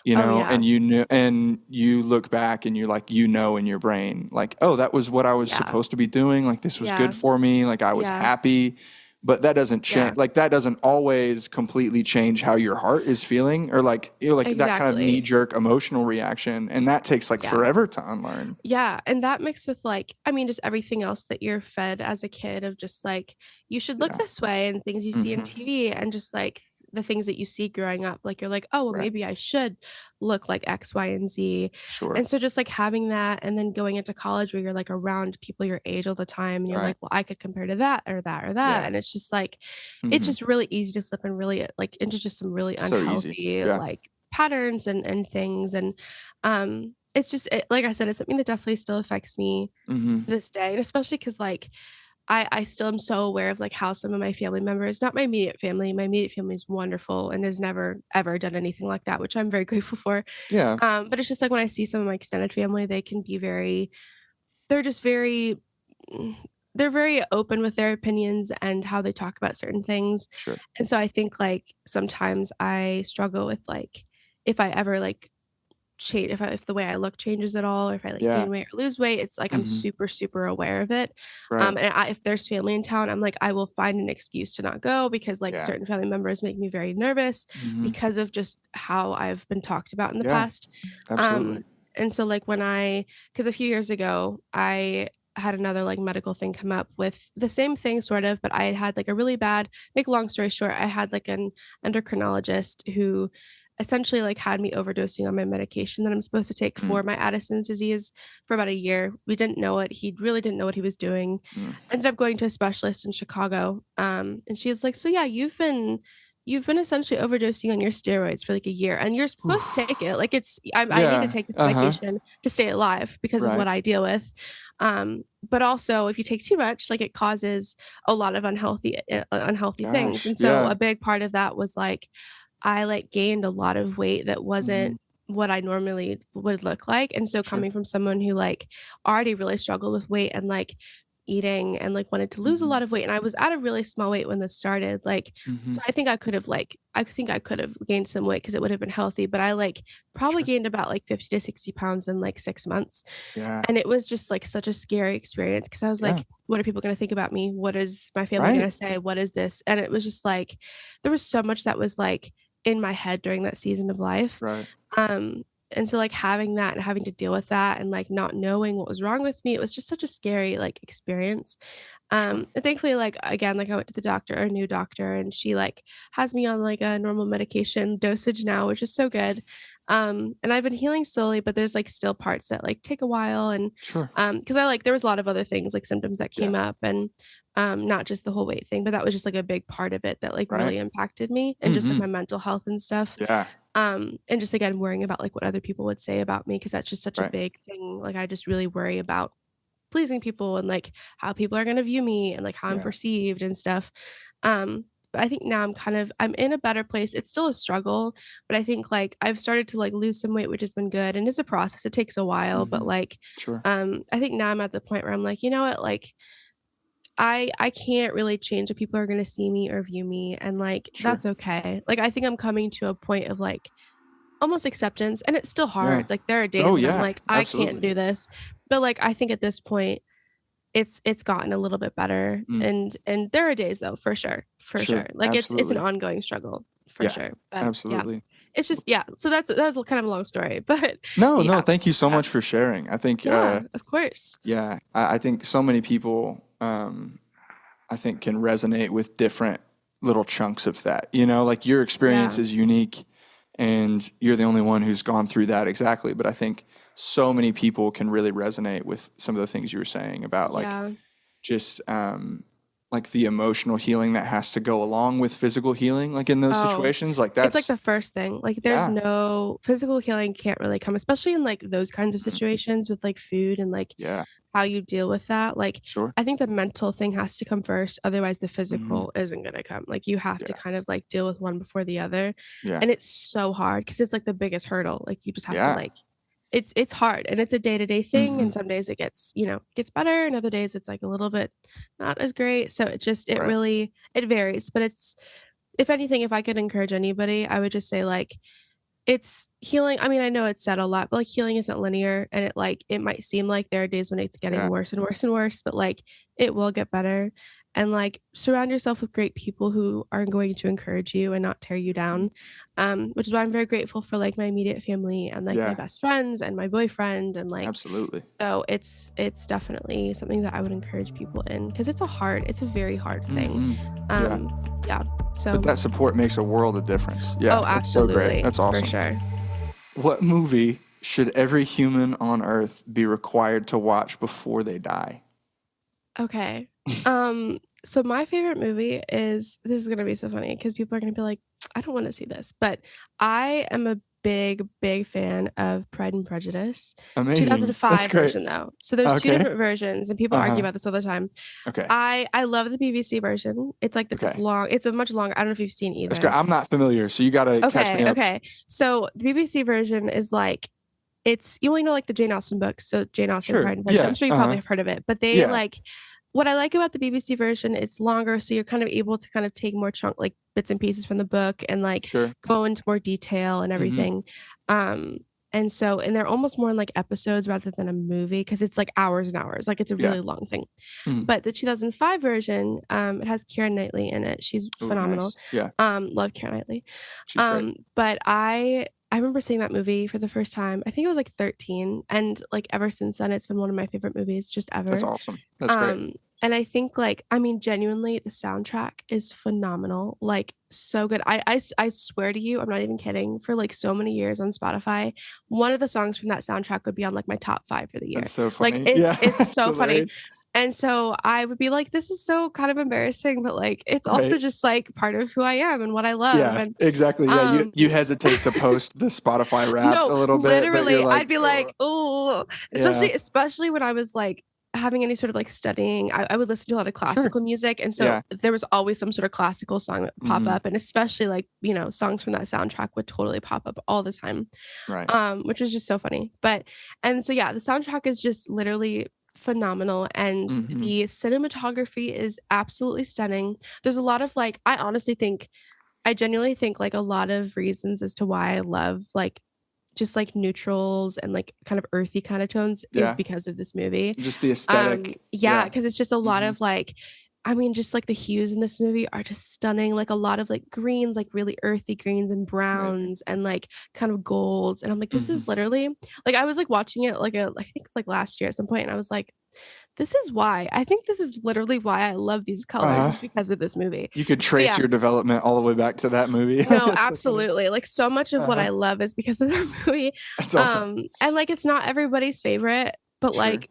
Oh yeah. and you knew and you look back and you're like in your brain like, oh, that was what I was Yeah. supposed to be doing, like this was Yeah. good for me, like I was Yeah. happy. But that doesn't Yeah. change, like that doesn't always completely change how your heart is feeling or like like that kind of knee Exactly. jerk emotional reaction, and that takes like Yeah. forever to unlearn. Yeah, and that mixed with, like, I mean, just everything else that you're fed as a kid of just, like, you should look Yeah. this way, and things you see in Hmm. TV, and just, like, the things that you see growing up, like, you're like, "Oh, well, Right. maybe I should look like X, Y, and Z." Sure. And so just, like, having that, and then going into college where you're, like, around people your age all the time, and you're Right. like, "Well, I could compare to that or that or that," Yeah. and it's just, like, it's Hmm. just really easy to slip and really, like, into just some really So easy. unhealthy, Yeah. like, patterns and things, and, it's just like I said, it's something that definitely still affects me Hmm. to this day, and especially because like, I still am so aware of like how some of my family members, not my immediate family is wonderful and has never ever done anything like that, which I'm very grateful for. Yeah. But it's just like when I see some of my extended family, they can be very, they're just very, mm, they're very open with their opinions and how they talk about certain things. Sure. And so I think like sometimes I struggle with like if I ever like change if the way I look changes at all, or if I like Yeah. gain weight or lose weight, it's like I'm Hmm. super, super aware of it. Right. If there's family in town, I'm like, I will find an excuse to not go because like Yeah. certain family members make me very nervous Hmm. because of just how I've been talked about in the Yeah. past. Absolutely. Um, and so like because a few years ago, I had another like medical thing come up with the same thing sort of, but I had like a really bad, make a long story short, I had like an endocrinologist who essentially like had me overdosing on my medication that I'm supposed to take Mm, for my Addison's disease for about a year. We didn't know it. He really didn't know what he was doing. mm. Ended up going to a specialist in Chicago. And she was like, "So yeah, you've been essentially overdosing on your steroids for like a year and you're supposed to take Oof. it. Like I need to Yeah. take this Uh-huh. medication to stay alive because of Right. what I deal with. But also if you take too much, like it causes a lot of unhealthy things. Gosh. And so a Yeah. big part of that was like I, like, gained a lot of weight that Hmm. wasn't what I normally would look like, and so Sure. coming from someone who, like, already really struggled with weight and, like, eating and, like, wanted to lose a Hmm. lot of weight, and I was at a really small weight when this started, like, Hmm. so I think I think I could have gained some weight because it would have been healthy, but I, like, probably Sure. gained about, like, 50 to 60 pounds in, like, 6 months, Yeah. and it was just, like, such a scary experience because I was Yeah. like, "What are people gonna think about me? What is my family Right. gonna say? What is this?" And it was just, like, there was so much that was, like, in my head during that season of life. Right. Um, and so, like, having that and having to deal with that and, like, not knowing what was wrong with me, it was just such a scary, like, experience. Sure. And thankfully, like, again, like, I went to the doctor, a new doctor, and she, like, has me on, like, a normal medication dosage now, which is so good. And I've been healing slowly, but there's, like, still parts that, like, take a while and, Sure. because I, like there was a lot of other things, like, symptoms that Yeah. came up and, not just the whole weight thing, but that was just, like, a big part of it that, like, Right. really impacted me and just, like, Hmm. my mental health and stuff. Yeah. And just, again, worrying about, like, what other people would say about me because that's just such a Right. big thing. Like, I just really worry about pleasing people and, like, how people are gonna view me and, like, how I'm Yeah. perceived and stuff. But I think now I'm in a better place. It's still a struggle, but I think, like, I've started to, like, lose some weight, which has been good, and it's a process. It takes a while, but, Hmm. like, Sure. I think now I'm at the point where I'm like, "You know what? Like, I can't really change if people are gonna see me or view me, and, like, Sure. that's okay." Like, I think I'm coming to a point of, like, almost acceptance, and it's still Yeah. hard. Like, there are Oh days when I'm yeah. like, "I can't Absolutely. do this." But, like, I think at this point, it's gotten a little bit better, Mm. and there are days though, for sure. Sure. Like, it's an Absolutely. ongoing struggle, for Yeah. sure. But, yeah, Absolutely. it's just yeah, so that was kind of a long story, but No, no, yeah, thank you so yeah. much for sharing. I think, Yeah, of course. yeah, I think so many people, I think can resonate with different little chunks of that. You know, like your experience Yeah. is unique and you're the only one who's gone through that exactly. But I think so many people can really resonate with some of the things you were saying about Yeah. just, like the emotional healing that has to go along with physical healing, like in those Oh, situations. Like it's like that's, the first thing. Like, there's yeah, no physical healing can't really come, especially in, like, those kinds of mhm, situations with, like, food and, like, yeah, how you deal with that. Like, sure. I think the mental thing has to come first, otherwise the Hmm. physical isn't gonna come. Like, you have to Yeah, kind of, like, deal with one before the other, yeah, and it's so hard because it's, like, the biggest hurdle. Like, you just have to, yeah. like it's hard, and it's a day-to-day thing, Hmm. and some days it gets, gets better, and other days it's, like, a little bit not as great. So it Right. really it varies, but it's if anything, if I could encourage anybody, I would just say, like, it's healing. I mean, I know it's said a lot, but, like, healing isn't linear, and it might seem like there are days when it's getting Yeah. worse and worse and worse, but, like, it will get better, and, like, surround yourself with great people who are going to encourage you and not tear you Mhm. down, which is why I'm very grateful for, like, my immediate family and, like, my Yeah, best friends and my boyfriend, and, like, absolutely. so it's definitely something that I would encourage people in because it's a very hard thing. Hmm. Yeah. Um, yeah, But so that support makes a world of difference. Yeah, oh, that's so great. absolutely, That's for awesome. sure. What movie should every human on Earth be required to watch before they die? Okay. So my favorite movie is this is gonna be so funny because people are gonna be like, "I don't wanna see this," but I am a big fan of Pride and Prejudice. Amazing. That's 2005 great. version though. So there's two Okay. different versions and people argue Uh-huh. about this all the time. Okay. I love the BBC version. It's like this Okay. long, it's a much longer, I don't know if you've seen That's great. either. I'm not familiar, so you gotta catch me up. Okay. So the BBC version is like, it's, you only know like the Jane Austen books. So Jane Austen, Sure. Pride and Prejudice. Yeah. I'm sure you probably have heard of it, but they Yeah. like, what I like about the BBC version, it's longer, so you're kind of able to kind of take more chunk, like bits and pieces from the book and like Sure. go into more detail and everything. And so, and they're almost more in like episodes rather than a movie because it's like hours and hours. Like it's a really long thing. But the 2005 version, it has Keira Knightley in it. She's phenomenal. Nice. Yeah. Love Keira Knightley. She's great. But I remember seeing that movie for the first time. I think I was like 13, and like ever since then, it's been one of my favorite movies just ever. That's awesome. That's great. And I think like, I mean, genuinely, the soundtrack is phenomenal. Like so good. I swear to you, I'm not even kidding. For like so many years on Spotify, one of the songs from that soundtrack would be on like my top 5 for the year. That's so funny. Like it's so It's funny. And so I would be like, this is so kind of embarrassing, but like, it's also just like part of who I am and what I love. Yeah, and, exactly. Yeah, you hesitate to post the Spotify Wrapped a little bit. Literally, but like, I'd be like, oh, especially when I was like having any sort of like studying, I would listen to a lot of classical music. And so there was always some sort of classical song that would pop up. And especially like, you know, songs from that soundtrack would totally pop up all the time. Right. Which is just so funny. And so, yeah, the soundtrack is just literally phenomenal. And the cinematography is absolutely stunning. There's a lot of like, I genuinely think like a lot of reasons as to why I love like just like neutrals and like kind of earthy kind of tones is because of this movie. Just the aesthetic. Because it's just a lot of like, I mean, just like the hues in this movie are just stunning. Like a lot of like greens, like really earthy greens and browns and like kind of golds. And I'm like, this is literally like, I was like watching it like I think it was like last year at some point, and I was like, this is literally why I love these colors is because of this movie. You could trace your development all the way back to that movie. No, absolutely. Like so much of what I love is because of that movie. That's awesome. And like, it's not everybody's favorite, but like,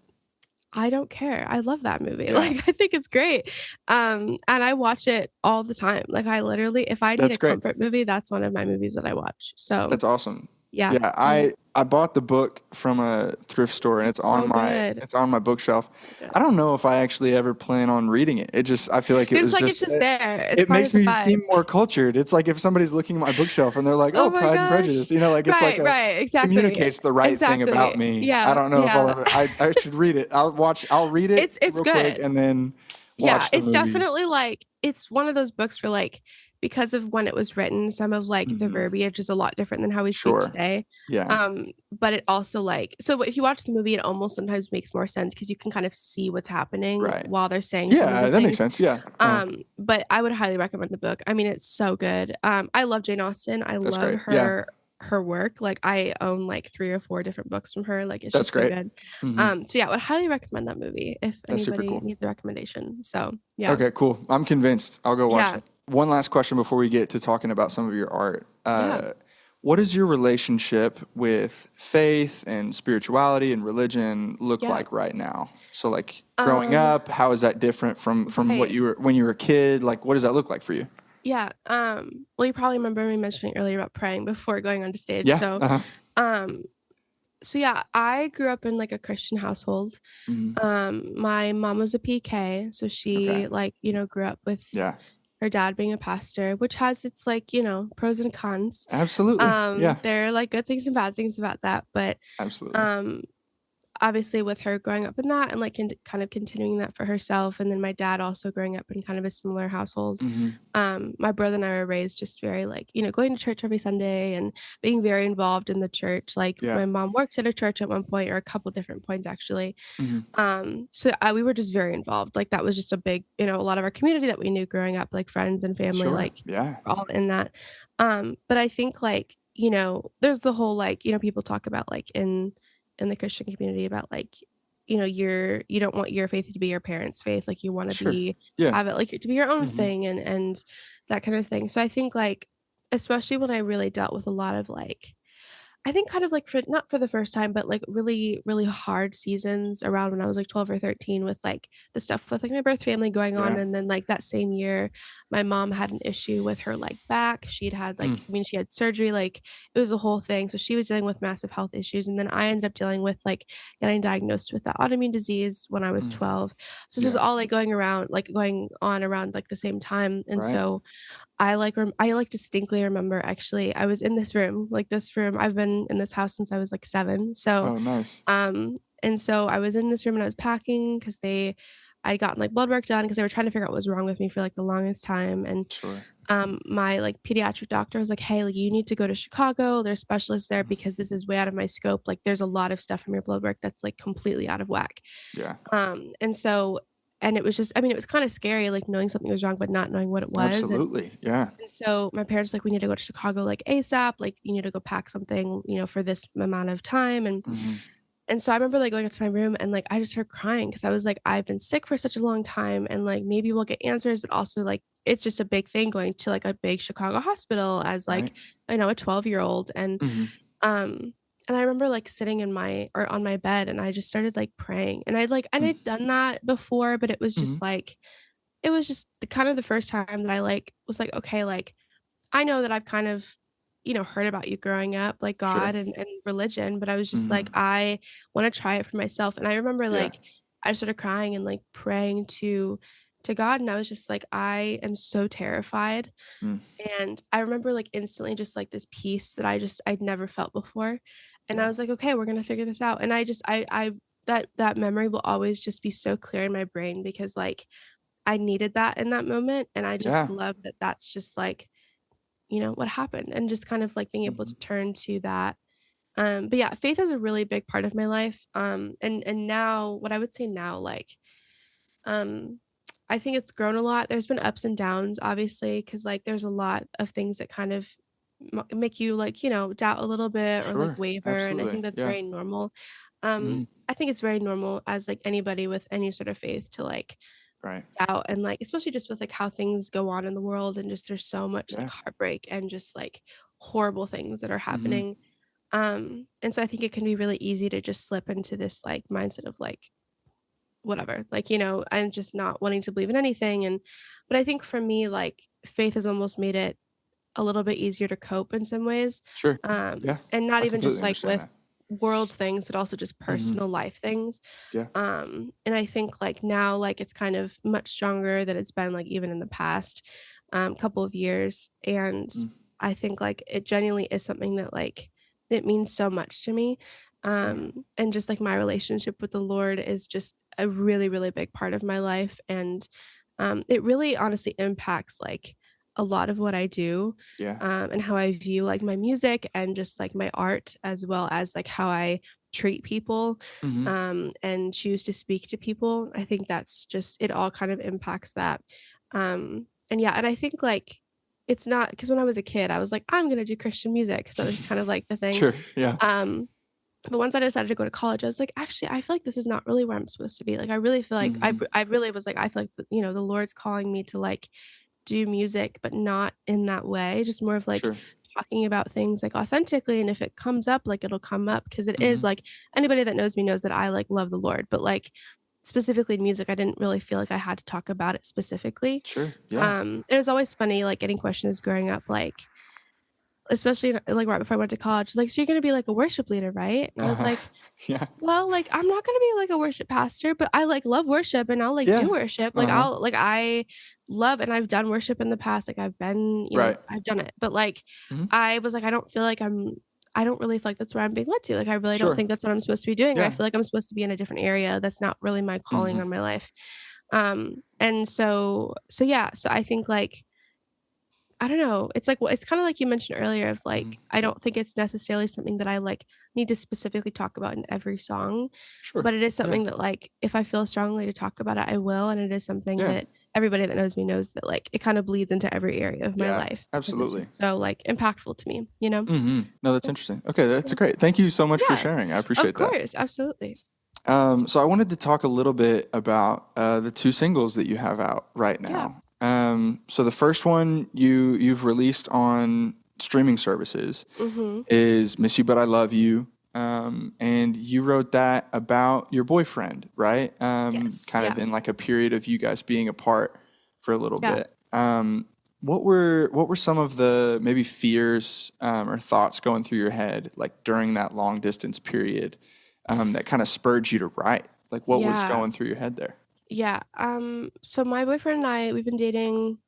I don't care. I love that movie. Like, I think it's great. And I watch it all the time. Like I literally, if I need a comfort movie, that's one of my movies that I watch. So that's awesome. Yeah. I bought the book from a thrift store and it's on my bookshelf. I don't know if I actually ever plan on reading it. I feel like it's just there. It makes me seem more cultured. It's like if somebody's looking at my bookshelf and they're like, "Oh, Pride and Prejudice," you know, like it's exactly. Communicates the right thing about me. Yeah. I don't know if I'll ever. I should read it. I'll read it. It's real quick and then watch the movie. Definitely like it's one of those books where like, because of when it was written, some of like the verbiage is a lot different than how we speak today. Yeah. But it also like, so if you watch the movie, it almost sometimes makes more sense because you can kind of see what's happening while they're saying. Yeah, that makes sense. Yeah. But I would highly recommend the book. I mean, it's so good. I love Jane Austen. I love her work. Like I own like 3 or 4 different books from her. Like it's just so good. So yeah, I would highly recommend that movie if anybody needs a recommendation. So yeah. Okay, cool. I'm convinced. I'll go watch it. One last question before we get to talking about some of your art. What does your relationship with faith and spirituality and religion look like right now? So like growing up, how is that different from what you were when you were a kid? Like what does that look like for you? Yeah. Well, you probably remember me mentioning earlier about praying before going onto stage. Yeah. So so yeah, I grew up in like a Christian household. My mom was a PK, so she like, you know, grew up with her dad being a pastor, which has its like, you know, pros and cons. Absolutely. There are like good things and bad things about that, but absolutely. Obviously with her growing up in that and like kind of continuing that for herself, and then my dad also growing up in kind of a similar household. My brother and I were raised just very like, you know, going to church every Sunday and being very involved in the church. Like my mom worked at a church at one point, or a couple different points actually. So we were just very involved. Like that was just a big, you know, a lot of our community that we knew growing up, like friends and family, like all in that. But I think like, you know, there's the whole like, you know, people talk about like in the Christian community about like, you know, you don't want your faith to be your parents' faith. Like you want to have it like to be your own thing and that kind of thing. So I think like, especially when I really dealt with a lot of like, I think kind of like for not for the first time, but like really, really hard seasons around when I was like 12 or 13 with like the stuff with like my birth family going on. Yeah. And then like that same year, my mom had an issue with her like back. She'd had Mm, like, I mean, she had surgery, like it was a whole thing. So she was dealing with massive health issues. And then I ended up dealing with like getting diagnosed with the autoimmune disease when I was mm. 12. So this was Yeah. all like going around, like going on around like the same time. And Right. so I like distinctly remember actually I was in this room. I've been in this house since I was like 7. So, Oh, nice. and so I was in this room and I was packing because I'd gotten like blood work done because they were trying to figure out what was wrong with me for like the longest time. And Sure. my like pediatric doctor was like, "Hey, like you need to go to Chicago. There's specialists there Mm. because this is way out of my scope. Like there's a lot of stuff from your blood work that's like completely out of whack." Yeah. And so and it was just, I mean, it was kind of scary, like knowing something was wrong, but not knowing what it was. Absolutely. Yeah. And so my parents were like, we need to go to Chicago like ASAP. Like you need to go pack something, for this amount of time. Hmm. And so I remember like going up to my room and like I just started crying because I was like, I've been sick for such a long time and like maybe we'll get answers, but also like it's just a big thing going to like a big Chicago hospital as Right. like, a 12-year-old. Hmm. Um and I remember like sitting in my or on my bed and I just started like praying. And I'd done that before, but Hmm. it was just the kind of the first time that I like was like, okay, like I know that I've kind of, heard about you growing up, like God Sure. and religion, but I was just like, Hmm. I want to try it for myself. And I remember Yeah. like I started crying and like praying to God. And I was just like, I am so terrified. Mm. And I remember like instantly just like this peace that I'd never felt before. And I Yeah. was like, okay, we're gonna figure this out. And I that memory will always just be so clear in my brain because like I needed that in that moment. And I just Yeah. love that that's just like what happened and just kind of like being able Hmm. to turn to that. But yeah, faith is a really big part of my life. And now what I would say now, like, um, I think it's grown a lot. There's been ups and downs, obviously, because like there's a lot of things that kind of make you like, doubt a little bit or like Sure. waver. And I Absolutely. think that's Yeah. very normal. Hmm. I think it's very normal as like anybody with any sort of faith to like Right. out and like especially just with like how things go on in the world and just there's so much like Yeah. heartbreak and just like horrible things that are Hmm. happening. And so I think it can be really easy to just slip into this like mindset of like whatever, like, and just not wanting to believe in anything. And but I think for me, like faith has almost made it a little bit easier to cope in some ways. Sure. Yeah. And not I even completely just like understand that. with world things, but also just Hmm. personal life things. Yeah. And I think like now, like it's kind of much stronger than it's been like even in the past couple of years. And Mm. I think like it genuinely is something that like it means so much to me. Yeah. And just like my relationship with the Lord is just a really, really big part of my life. And it really honestly impacts like a lot of what I do, Yeah. and how I view like my music and just like my art, as well as like how I treat people, Hmm. and choose to speak to people. I think that's just it all kind of impacts that. And yeah, and I think like it's not because when I was a kid, I was like, I'm gonna do Christian music because that was just kind of like the thing. Sure. Yeah. Um, but once I decided to go to college, I was like, actually, I feel like this is not really where I'm supposed to be. Like, I really feel like Hmm. I really was like, I feel like the Lord's calling me to like do music, but not in that way, just more of like Sure. talking about things like authentically. And if it comes up, like it'll come up because it is Hmm. like anybody that knows me knows that I like love the Lord, but like specifically in music, I didn't really feel like I had to talk about it specifically. Sure. Yeah. It was always funny, like getting questions growing up, like especially like right before I went to college, like, so you're gonna be like a worship leader, right? And I was Uh-huh. like, Yeah. well, like, I'm not gonna be like a worship pastor, but I like love worship and I'll like do Yeah. worship. Like Uh-huh. I love and I've done worship in the past. Like I've been, Right. I've done it. But like Hmm. I was like, I don't really feel like that's where I'm being led to. Like I really don't Sure. think that's what I'm supposed to be doing. I Yeah. feel like I'm supposed to be in a different area. That's not really my calling Hmm. on my life. And so yeah, so I think like I don't know. It's like it's kind of like you mentioned earlier of Hmm. like I don't think it's necessarily something that I like need to specifically talk about in every song, Sure. but it is Yeah. something that like if I feel strongly to talk about it, I will, and it is something Yeah. that everybody that knows me knows that like it kind of bleeds into every area of my Yeah. life because it's Absolutely. just so like impactful to me, you know? Hmm. No, that's Yeah. interesting. Okay, that's Yeah. great. Thank you so much for Yeah, sharing. I of appreciate that. course, absolutely. So I wanted to talk a little bit about the two singles that you have out right Yeah. now. So the first one you've released on streaming services Mm-hmm. is Miss You But I Love You. And you wrote that about your boyfriend, right? Yes. Kind Yeah. of in like a period of you guys being apart for a little Yeah. bit. What were some of the maybe fears or thoughts going through your head like during that long distance period that kind of spurred you to write? Like what was Yeah. going through your head there? Yeah. So my boyfriend and I, we've been dating,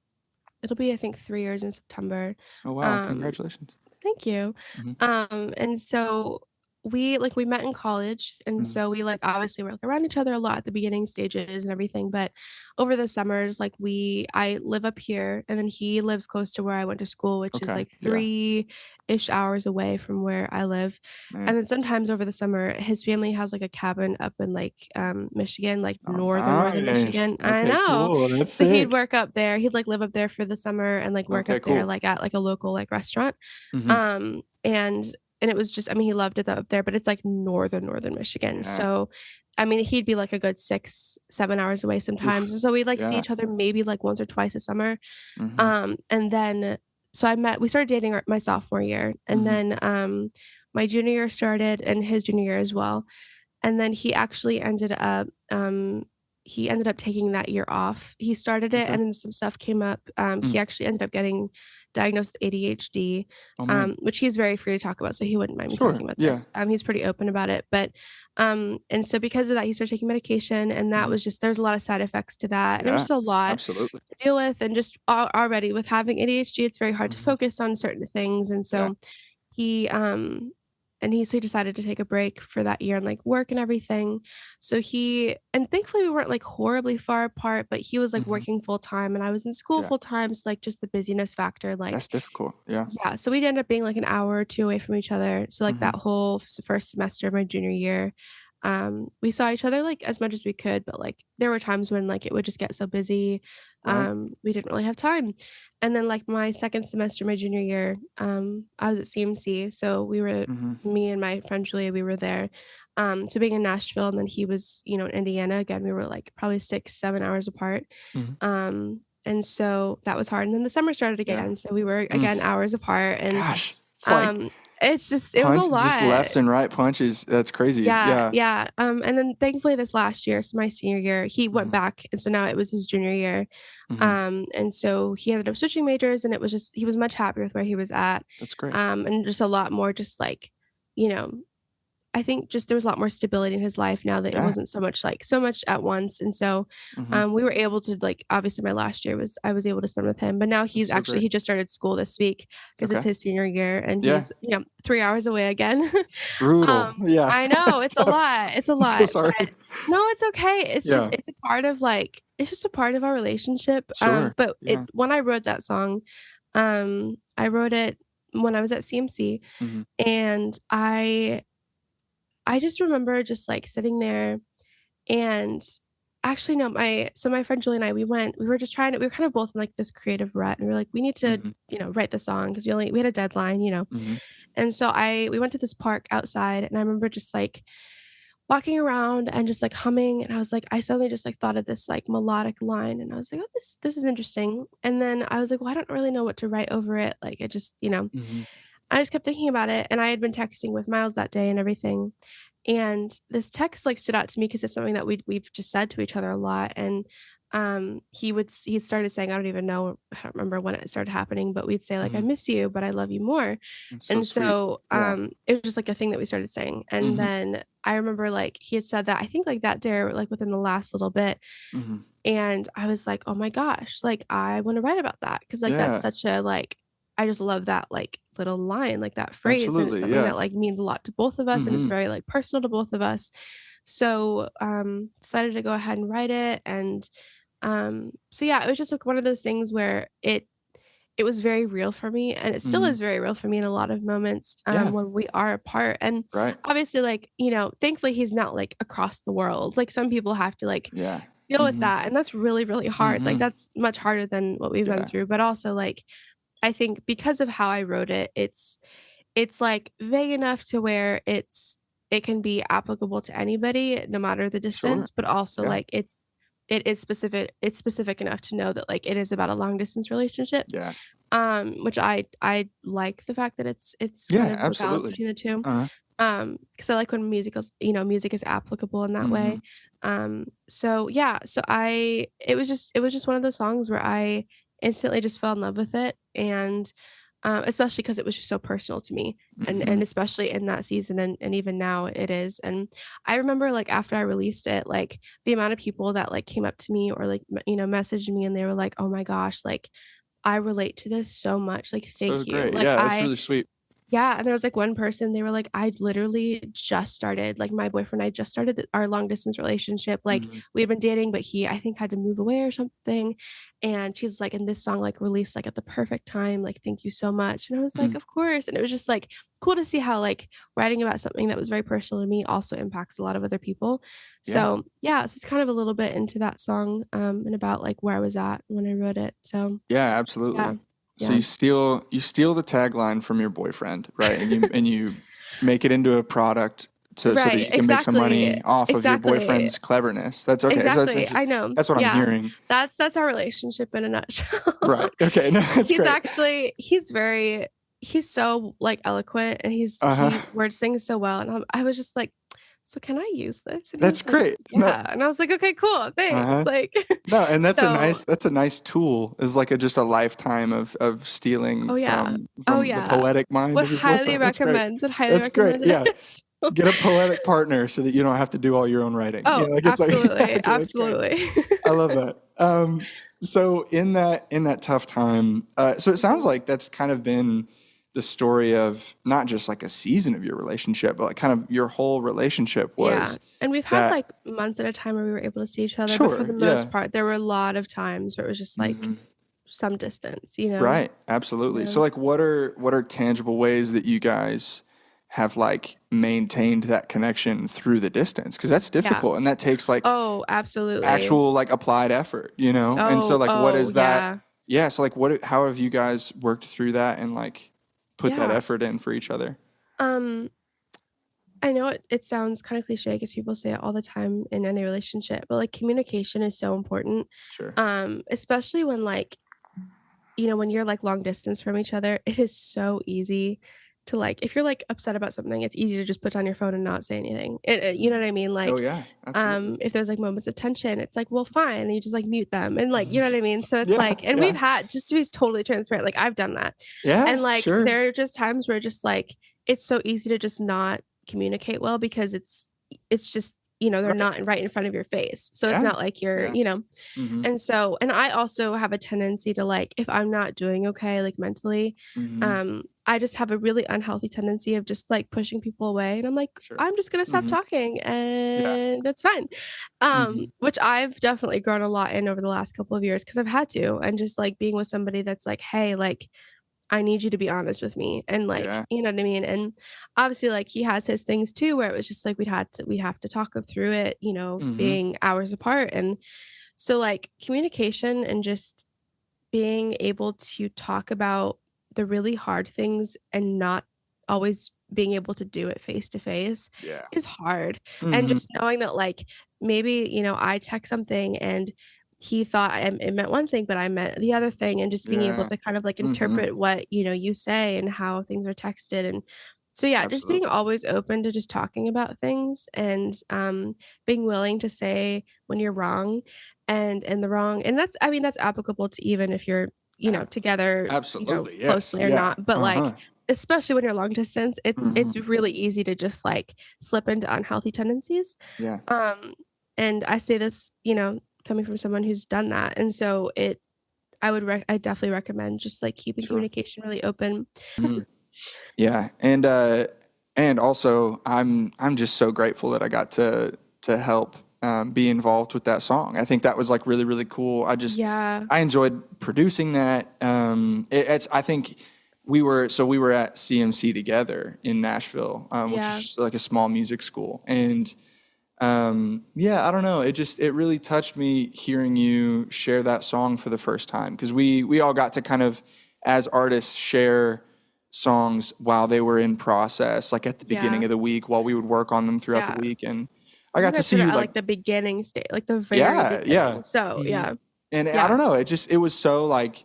it'll be I think 3 years in September. Oh wow, Um, congratulations. Thank you. Hmm. And so we met in college, and Hmm. so we like obviously were like around each other a lot at the beginning stages and everything. But over the summers, like I live up here, and then he lives close to where I went to school, which is Okay, like yeah, 3-ish hours away from where I live. And man. then sometimes over the summer, his family has like a cabin up in like Michigan, like Oh, northern nice. Michigan. I Okay, know. cool. That's So he'd sick. work up there. He'd like live up there for the summer and like work Okay, up there cool. like at like a local like restaurant. Hmm. And it was just, I mean, he loved it up there, but it's like northern Michigan. Yeah. So, I mean, he'd be like a good 6-7 hours away sometimes. Oof. And so we'd like see Yeah. each other maybe like once or twice a summer. Hmm. And then, so we started dating my sophomore year. And Hmm. then, my junior year started and his junior year as well. And then he ended up taking that year off. He started it Okay. and then some stuff came up. Mm. He actually ended up getting diagnosed with ADHD, Oh man. which he's very free to talk about, so he wouldn't mind me Sure. talking about Yeah. this. He's pretty open about it, but and so because of that, he started taking medication, and that Hmm. was just there's a lot of side effects to that, and it was Yeah. just a lot Absolutely. to deal with, and just already with having ADHD, it's very hard to Hmm. focus on certain things, and Yeah. so he so he decided to take a break for that year and like work and everything. So and thankfully we weren't like horribly far apart, but he was like Hmm. working full time and I was in school Yeah. full time. So like just the busyness factor, That's like difficult. Yeah. yeah. So we'd end up being like an hour or two away from each other. So like Hmm. that whole first semester of my junior year, we saw each other like as much as we could, but like there were times when like it would just get so busy, Right. we didn't really have time. And then like my second semester, my junior year, I was at CMC, so Hmm. me and my friend Julia, we were there. So being in Nashville, and then he was, in Indiana. Again, we were like probably 6-7 hours apart. Hmm. And so that was hard. And then the summer started Yeah. again, so we were Mm. again hours apart, and Gosh, it's like um, it was a just lot. left and right punches. That's crazy. Yeah, Yeah. yeah. And then thankfully this last year, so my senior year, he went Hmm. back, and so now it was his junior year. Hmm. And so he ended up switching majors, and it was just he was much happier with where he was at. That's great. And just a lot more just like, you know, I think just there was a lot more stability in his life now that it Yeah. wasn't so much at once. And so Hmm. we were able to like obviously my last year was I was able to spend with him. But now That's so great. he just started school this week because it's Okay. his senior year and Yeah. he's, 3 hours away again. Brutal. Yeah. I know That's it's a tough. lot. It's a I'm so lot. sorry. But no, it's okay. Yeah. It's a part of like it's just a part of our relationship. Sure. But it Yeah. when I wrote that song, I wrote it when I was at CMC, Hmm. and I just remember just like sitting there and actually no, my friend Julie and I, we were just trying to we were kind of both in like this creative rut, and we were like, we need to, Hmm. write the song because we had a deadline. Hmm. And so we went to this park outside, and I remember just like walking around and just like humming, and I was like, I suddenly just like thought of this like melodic line, and I was like, oh, this is interesting. And then I was like, well, I don't really know what to write over it. Like it just, Hmm. I just kept thinking about it, and I had been texting with Miles that day and everything. And this text like stood out to me because it's something that we've just said to each other a lot. And he started saying, I don't even know, I don't remember when it started happening, but we'd say like, I Hmm. miss you, but I love you more. It's so And sweet. so Yeah. it was just like a thing that we started saying. And Hmm. then I remember like he had said that I think like that day or like within the last little bit. Hmm. And I was like, "Oh my gosh, like, I wanna write about that because like, that's Yeah. such a, like I just love that, like, little line, like, that phrase, and it's Absolutely. something Yeah. that, like, means a lot to both of us, and it's Hmm. very, like, personal to both of us." So, decided to go ahead and write it, and, so yeah, it was just, like, one of those things where it was very real for me, and it still Hmm. is very real for me in a lot of moments, Yeah. when we are apart, and Right. obviously, like, thankfully, he's not, like, across the world, like, some people have to, like, Yeah. deal with Hmm. that, and that's really, really hard, like, Hmm. that's much harder than what we've been Yeah. through, but also, like, I think because of how I wrote it, it's, like, vague enough to where it can be applicable to anybody no matter the Sure. distance, but also, Yeah. like, it's specific enough to know that, like, it is about a long distance relationship. Yeah. which I like the fact that it's kind Yeah, of a balance absolutely. between the two. Uh-huh. Because I like when music is applicable in that Mhm. way. So yeah, so I it was just one of those songs where I instantly just fell in love with it, and especially because it was just so personal to me, and Mhm. especially in that season, and even now it is. And I remember like after I released it, like the amount of people that like came up to me or like messaged me, and they were like, "Oh my gosh, like I relate to this so much. Like, So thank you." great. Like Yeah, that's really sweet. yeah, and there was, like, one person, they were like, "I literally just started" like, my boyfriend and I just started our long distance relationship, like, Mhm. we had been dating, but he, I think, had to move away or something, and she's like, "And this song, like, released, like, at the perfect time, like, thank you so much." And I was like, Mhm. "Of course," and it was just, like, cool to see how, like, writing about something that was very personal to me also impacts a lot of other people. Yeah. So, yeah, so it's kind of a little bit into that song, and about, like, where I was at when I wrote it, so, Yeah, yeah. absolutely. So Yeah. you steal the tagline from your boyfriend, right? And you make it into a product so that Right, you can make some exactly, money off of your exactly, boyfriend's cleverness. That's okay. So exactly, I know, that's what I'm yeah. hearing. That's our relationship in a nutshell. Right. Okay. No, that's He's great. actually he's so, like, eloquent, and Uh-huh. he words things so well, and I was just like, "So can I use this?" And he That's was like, great. No. "Yeah," and I was like, "Okay, cool, thanks," Uh-huh. like, No, and so that's a nice tool. Is like just a lifetime of stealing oh, yeah. Oh, from the yeah. poetic mind of your boyfriend. That's great. Would highly That's great. recommend Yeah. it. So Get a poetic partner so that you don't have to do all your own writing. oh, Like it's like yeah, absolutely, okay, that's great. absolutely. I love that. So in that tough time, so it sounds Mhm. like that's kind of been the story of not just like a season of your relationship, but like kind of your whole relationship Yeah, was and we've had, that. like, months at a time where we were able to see each other, but for Sure, the yeah. most part, there were a lot of times where it was just, like, Mhm. some distance, you know? Right, absolutely. Yeah. So like what are tangible ways that you guys have like maintained that connection through the distance? Because that's Yeah. difficult and that takes like Oh, absolutely. actual like applied effort, you know? And so like what Oh, is that? yeah. Yeah, so like how have you guys worked through that and like put that Yeah. effort in for each other? Um, I know it sounds kinda cliche because people say it all the time in any relationship, but, like, communication is so important, Sure. especially when, like, when you're, like, long distance from each other, it is so easy to, like if you're, like, upset about something, it's easy to just put down your phone and not say anything. You know Mhm. what I mean? Oh Like, yeah, absolutely. if there's, like, moments of tension, it's like, "Well, fine," and you just, like, mute them, and, like, you Mhm. know what I mean? So it's Yeah, like and we've yeah. had just to be totally transparent, like, I've done that. Yeah, And, like, sure. there are just times where just, like, it's so easy to just not communicate well because it's just, they're Right. not right in front of your face. So it's Yeah. not like you're Yeah. Mhm. and I also have a tendency to, like, if I'm not doing okay, like, mentally, Mhm. I just have a really unhealthy tendency of just, like, pushing people away, and I'm like, Sure. "I'm just gonna stop Mhm. talking, Yeah. and that's fine." Mhm. Which I've definitely grown a lot in over the last couple of years because 'cause I've had to, and just, like, being with somebody that's like, "Hey, like, I need you to be honest with me," and, like, Yeah. you know what I mean? And, obviously, like, he has his things too where it was just, like, we'd have to talk through it, Mhm. being hours apart, and so, like, communication and just being able to talk about the really hard things and not always being able to do it face to face Yeah. is hard. And Mhm. just knowing that, like, maybe, I text something and he thought it meant one thing, but I meant the other thing, and just being able Yeah. to kind of, like, Mhm. interpret what, you say and how things are texted, and so, yeah, just being Absolutely. always open to just talking about things and, being willing to say when you're wrong and in the wrong, and that's I mean, that's applicable to even if you're, Ab together, absolutely. Yes. closely or Yeah. not, but, like, Uh-huh. especially when you're long distance, it's Mhm. really easy to just, like, slip into unhealthy tendencies, Yeah. um, and I say this, coming from someone who's done that, and so I definitely recommend just, like, keeping Sure. communication really open. Mhm. Yeah. And also I'm just so grateful that I got to help be involved with that song. I think that was like really, really cool. Yeah, I enjoyed producing that. It's I think we were at CMC together in Nashville, which yeah, is like a small music school. And yeah, I don't know. It really touched me hearing you share that song for the first time because we all got to kind of as artists share songs while they were in process, like at the beginning yeah, of the week while we would work on them throughout the yeah. week. And I You got to guys see did it you at, like like, the beginning state, like, the very yeah, yeah. beginning, so, Hmm. yeah, And I yeah, don't know, it was so like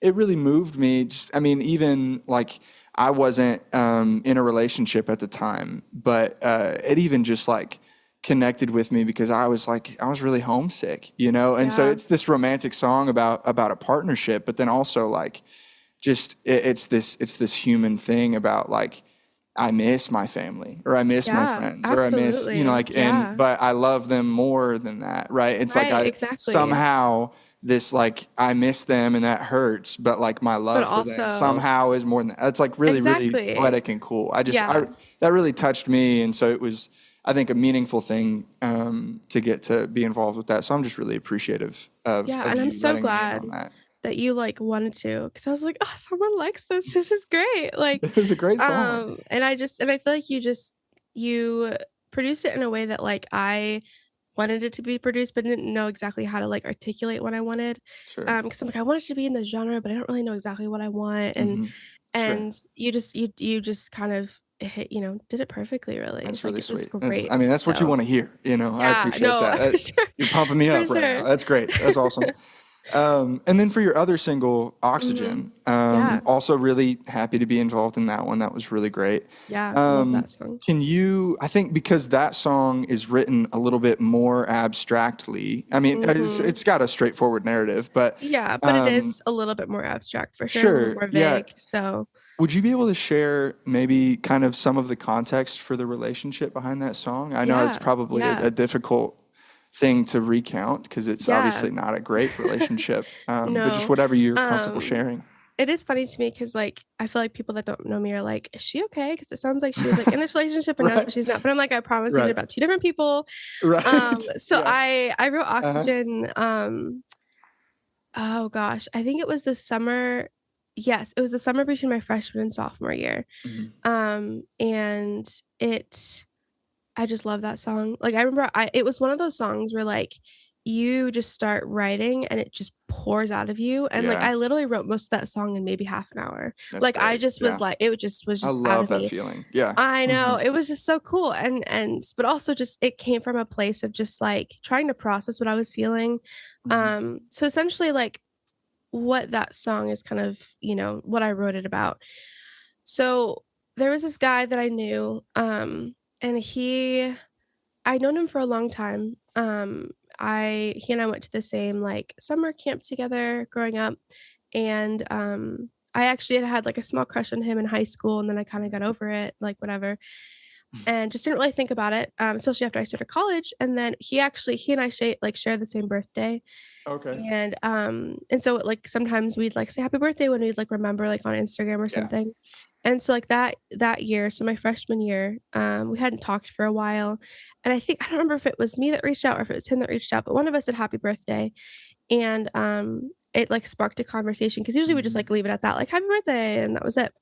it really moved me. Just, I mean, even like I wasn't in a relationship at the time, but it even just like connected with me because I was like, I was really homesick, you know? And so Yeah. it's this romantic song about a partnership, but then also like just it's this human thing about like I miss my family or I miss my Yeah, friends or I miss, you know, absolutely. like, and Yeah. but I love them more than that, right? It's like Right, I exactly. somehow this like I miss them and that hurts, but like my But love for them also somehow is more than that. It's like really, really exactly. poetic and cool. I Yeah. that really touched me, and so it was I think a meaningful thing to get to be involved with that. So I'm just really appreciative Yeah, of and I'm you so letting me in glad on that. that you, like, wanted to, because I was like, "Oh, someone likes this. This is great." Like, It was a great song. and I feel like you produced it in a way that, like, I wanted it to be produced, but didn't know exactly how to, like, articulate what I wanted. Sure. Because 'cause I'm like, "I want it to be in this genre, but I don't really know exactly what I want," Hmm. Sure. and you just kind of hit did it perfectly, really. That's Like, really it was sweet. That's, I great. mean, that's what you So, want to hear. You know, I yeah, appreciate no, that. for sure. You're pumping me For up right sure. now. That's great. That's awesome. And then for your other single, Mhm. Oxygen, Yeah. also really happy to be involved in that one. That was really great. Yeah, love that song. Can you, I think because that song is written a little bit more abstractly, I mean, Mhm. it's got a straightforward narrative, but Yeah, but it um, is a little bit more abstract for sure, a little sure. more Yeah. vague, so Would you be able to share maybe kind of some of the context for the relationship behind that song? I know it's yeah, probably yeah, a difficult thing to recount because it's yeah. obviously not a great relationship, but just No, whatever you're comfortable um, sharing. it is funny to me because, like, I feel like people that don't know me are like, "Is she okay?" Because it sounds like she was, like, in this relationship, and no, Right. she's not, but I'm like, "I promise these are Right. about 2 different people." Right. So Yeah. I wrote Uh-huh. Oxygen, oh gosh, I think it was the summer. Yes, it was the summer between my freshman and sophomore year, Mhm. and it I just love that song. Like, I remember it was one of those songs where, like, you just start writing and it just pours out of you, and, like, Yeah. I literally wrote most of that song in maybe half an hour. That's Like, I great. just was Yeah. like it just was I just out love of that me. feeling. Yeah. I know, Mhm. it was just so cool, and but also just it came from a place of just, like, trying to process what I was feeling. Mhm. So essentially, like, what that song is kind of, what I wrote it about. So, there was this guy that I knew, and I'd known him for a long time. He and I went to the same, like, summer camp together growing up, and, I actually had had, like, a small crush on him in high school, and then I kinda got over it, like, whatever, and just didn't really think about it, especially after I started college, and then he and I share the same birthday, Okay. and so, like, sometimes we'd, like, say happy birthday when we'd, like, remember, like, on Instagram or Yeah. something, and so, like, that year, so my freshman year, we hadn't talked for a while, and I don't remember if it was me that reached out or if it was him that reached out, but one of us said happy birthday, and, it, like, sparked a conversation because usually we just, Mhm. like, leave it at that, like, "Happy birthday," and that was it.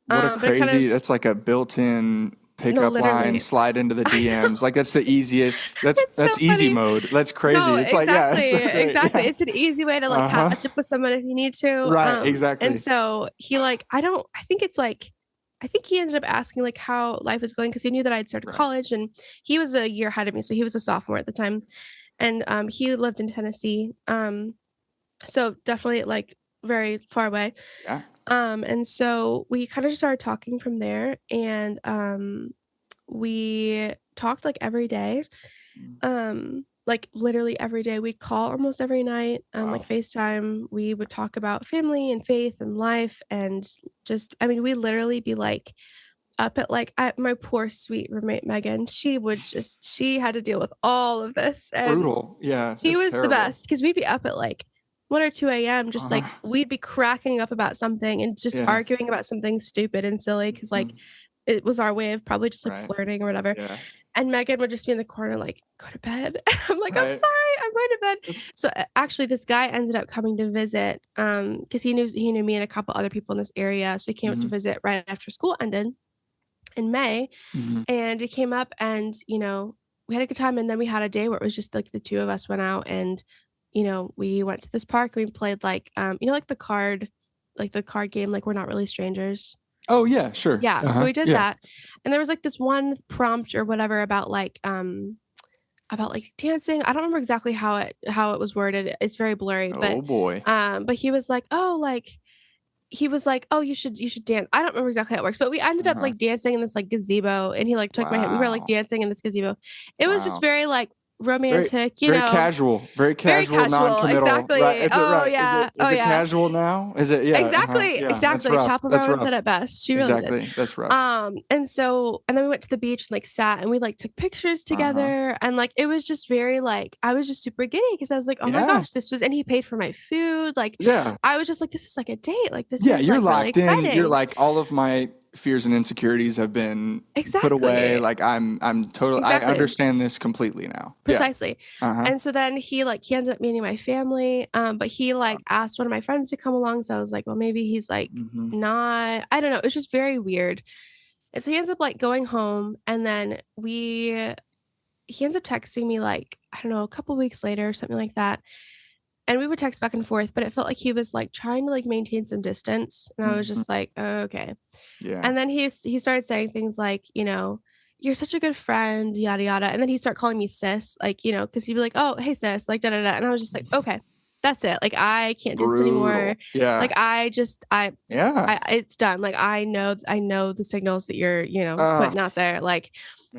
What a But it kind crazy, of that's like a built-in no, pickup line, literally. slide into the I know. DMs. Like that's the easiest. It's so That's easy funny. mode. That's No, crazy. It's like, yeah, it's exactly, so great. exactly. Yeah. It's an easy way to, like, Uh-huh. catch up with someone if you need to, Right, and exactly. so he, like I think he ended up asking, like, how life was going because he knew that I'd started Right. college, and he was a year ahead of me, so he was a sophomore at the time, and, he lived in Tennessee, so definitely, like, very far away, Yeah. and so we kinda just started talking from there, and, we talked, like, every day, Mm. like, literally every day. We'd call almost every night, like, Wow. FaceTime. We would talk about family and faith and life and just I mean, we'd literally be, like, up at, like my poor sweet roommate, Megan, she had to deal with all of this, and Brutal. Yeah, she it's was the terrible. best because 'cause we'd be up at, like, 1 or 2 AM, just, Uh, like we'd be cracking up about something and just yeah. arguing about something stupid and silly because like, Mhm. it was our way of probably just, like, Right. flirting or whatever, Yeah. and Megan would just be in the corner like, "Go to bed." I'm like, "I'm Right. sorry, I'm going to bed." It's So, actually, this guy ended up coming to visit, because he knew me and a couple other people in this area, so he came up to mhm. visit right after school ended in May, Mhm. and he came up and, we had a good time, and then we had a day where it was just, like, the 2 of us went out and, we went to this park, and we played, like, like, the card game, like, We're Not Really Strangers. Oh, yeah, sure. Yeah, so Uh-huh. we did Yeah. that, and there was, like, this one prompt or whatever about, like, dancing. I don't remember exactly how it was worded, it's very blurry, Oh boy. but he was like, "Oh, like, he was like, "Oh, you should dance." I don't remember exactly how it works, but we ended up like dancing in this like gazebo, and he like took my hand. We were like Wow. dancing in this gazebo. It was just Wow. very like Very, romantic, very casual, very casual. non-committal. Right? Exactly. Is it Oh right? yeah. Is Oh it yeah. casual now? Is it? Yeah. Exactly. Yeah. That's Exactly. rough. Chappell That's Rowan said rough. it best. She really did. Exactly. That's rough. And then we went to the beach and like sat and we like took pictures together, and like it was just very like I was just super giddy because I was like, oh my Yeah. gosh, and he paid for my food. Like Yeah. I was just like, this is like a date. Like this Yeah. is You're like really locked in. exciting. You're like, all of my fears and insecurities have been put away. Exactly. Like I'm totally, Exactly. I understand this completely now. Precisely. Yeah. And so then he ended up meeting my family, but he like asked one of my friends to come along, so I was like, well, maybe he's like not, I don't know, it was just very weird. And so he ends up like going home, and then he ends up texting me like, I don't know, a couple weeks later or something like that. And we would text back and forth, but it felt like he was like trying to like maintain some distance. And I was just like, oh, okay. Yeah. And then he started saying things like, you're such a good friend, yada, yada. And then he started calling me sis, like, because he'd be like, oh, hey, sis, like, da, da, da. And I was just like, okay, that's it. Like, I can't do this anymore. Yeah. Like, it's done. Like, I know the signals that you're, putting out there. Like,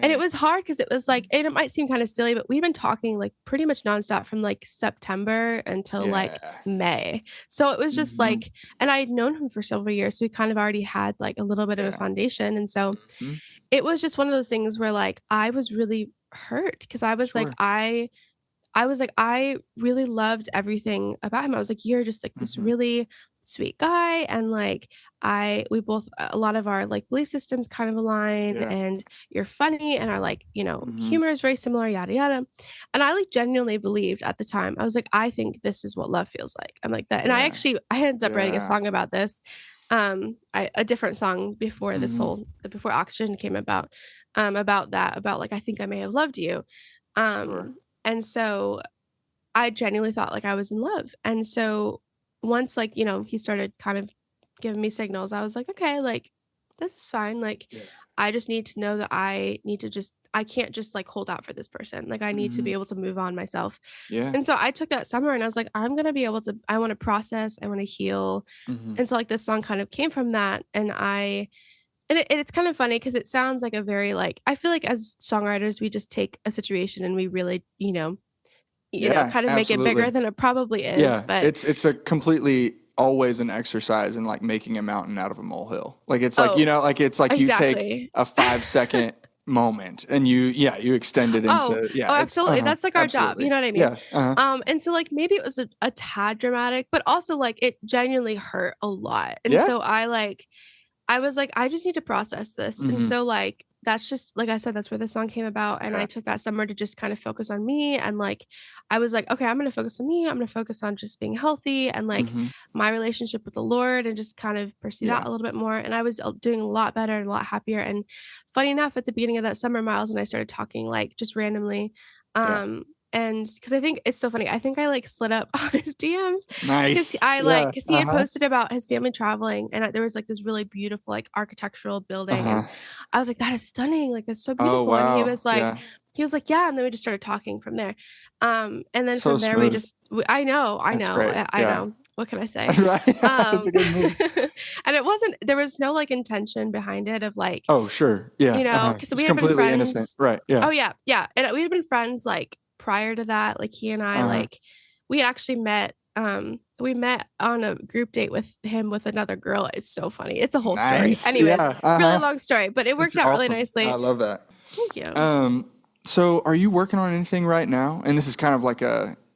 and it was hard because it was like, and it might seem kind of silly, but we've been talking like pretty much nonstop from like September until like May. So it was just like, and I had known him for several years. So we kind of already had like a little bit of a foundation. And so it was just one of those things where like, I was really hurt because I was like, I really loved everything about him. I was like, you're just like this really sweet guy. And like, we both, a lot of our like belief systems kind of align, and you're funny, and our like, humor is very similar, yada, yada. And I like genuinely believed at the time, I was like, I think this is what love feels like. I'm like that. And I ended up writing a song about this. A different song before before Oxygen came about like, I think I may have loved you. And so I genuinely thought like I was in love. And so once like, he started kind of giving me signals, I was like, okay, like this is fine. Like I just need to know that I can't just like hold out for this person. Like I need to be able to move on myself. Yeah. And so I took that summer and I was like, I want to process, I want to heal. And so like this song kind of came from that. And it's kind of funny because it sounds like a very like, I feel like as songwriters, we just take a situation and we really, kind of make it bigger than it probably is. Yeah, but it's a completely always an exercise in like making a mountain out of a molehill. Like it's like, it's like you take a 5-second moment and you extend it into absolutely. That's like our job. You know what I mean? Yeah. And so like maybe it was a tad dramatic, but also like it genuinely hurt a lot. And so I was like, I just need to process this. And so like, that's just, like I said, that's where the song came about. And I took that summer to just kind of focus on me. And like, I was like, okay, I'm going to focus on me. I'm going to focus on just being healthy and like my relationship with the Lord, and just kind of pursue that a little bit more. And I was doing a lot better and a lot happier. And funny enough, at the beginning of that summer, Miles and I started talking like just randomly. And because I think it's so funny, I think I like slid up on his DMs. Nice. Because he had posted about his family traveling, and there was like this really beautiful like architectural building. And I was like, that is stunning. Like that's so beautiful. Oh, wow. And he was like, yeah. And then we just started talking from there. And then so from there smooth. I know. I know. What can I say? Right. That's a good move. And there was no like intention behind it of like, oh, sure. Yeah. Because we had been friends. Innocent. Right. Yeah. Oh yeah. Yeah. And we had been friends like prior to that. Like he and I, like we actually met, we met on a group date with him with another girl. It's so funny. It's a whole story. Anyways, really long story, but it worked out really nicely. I love that. Thank you. So are you working on anything right now? And this is kind of like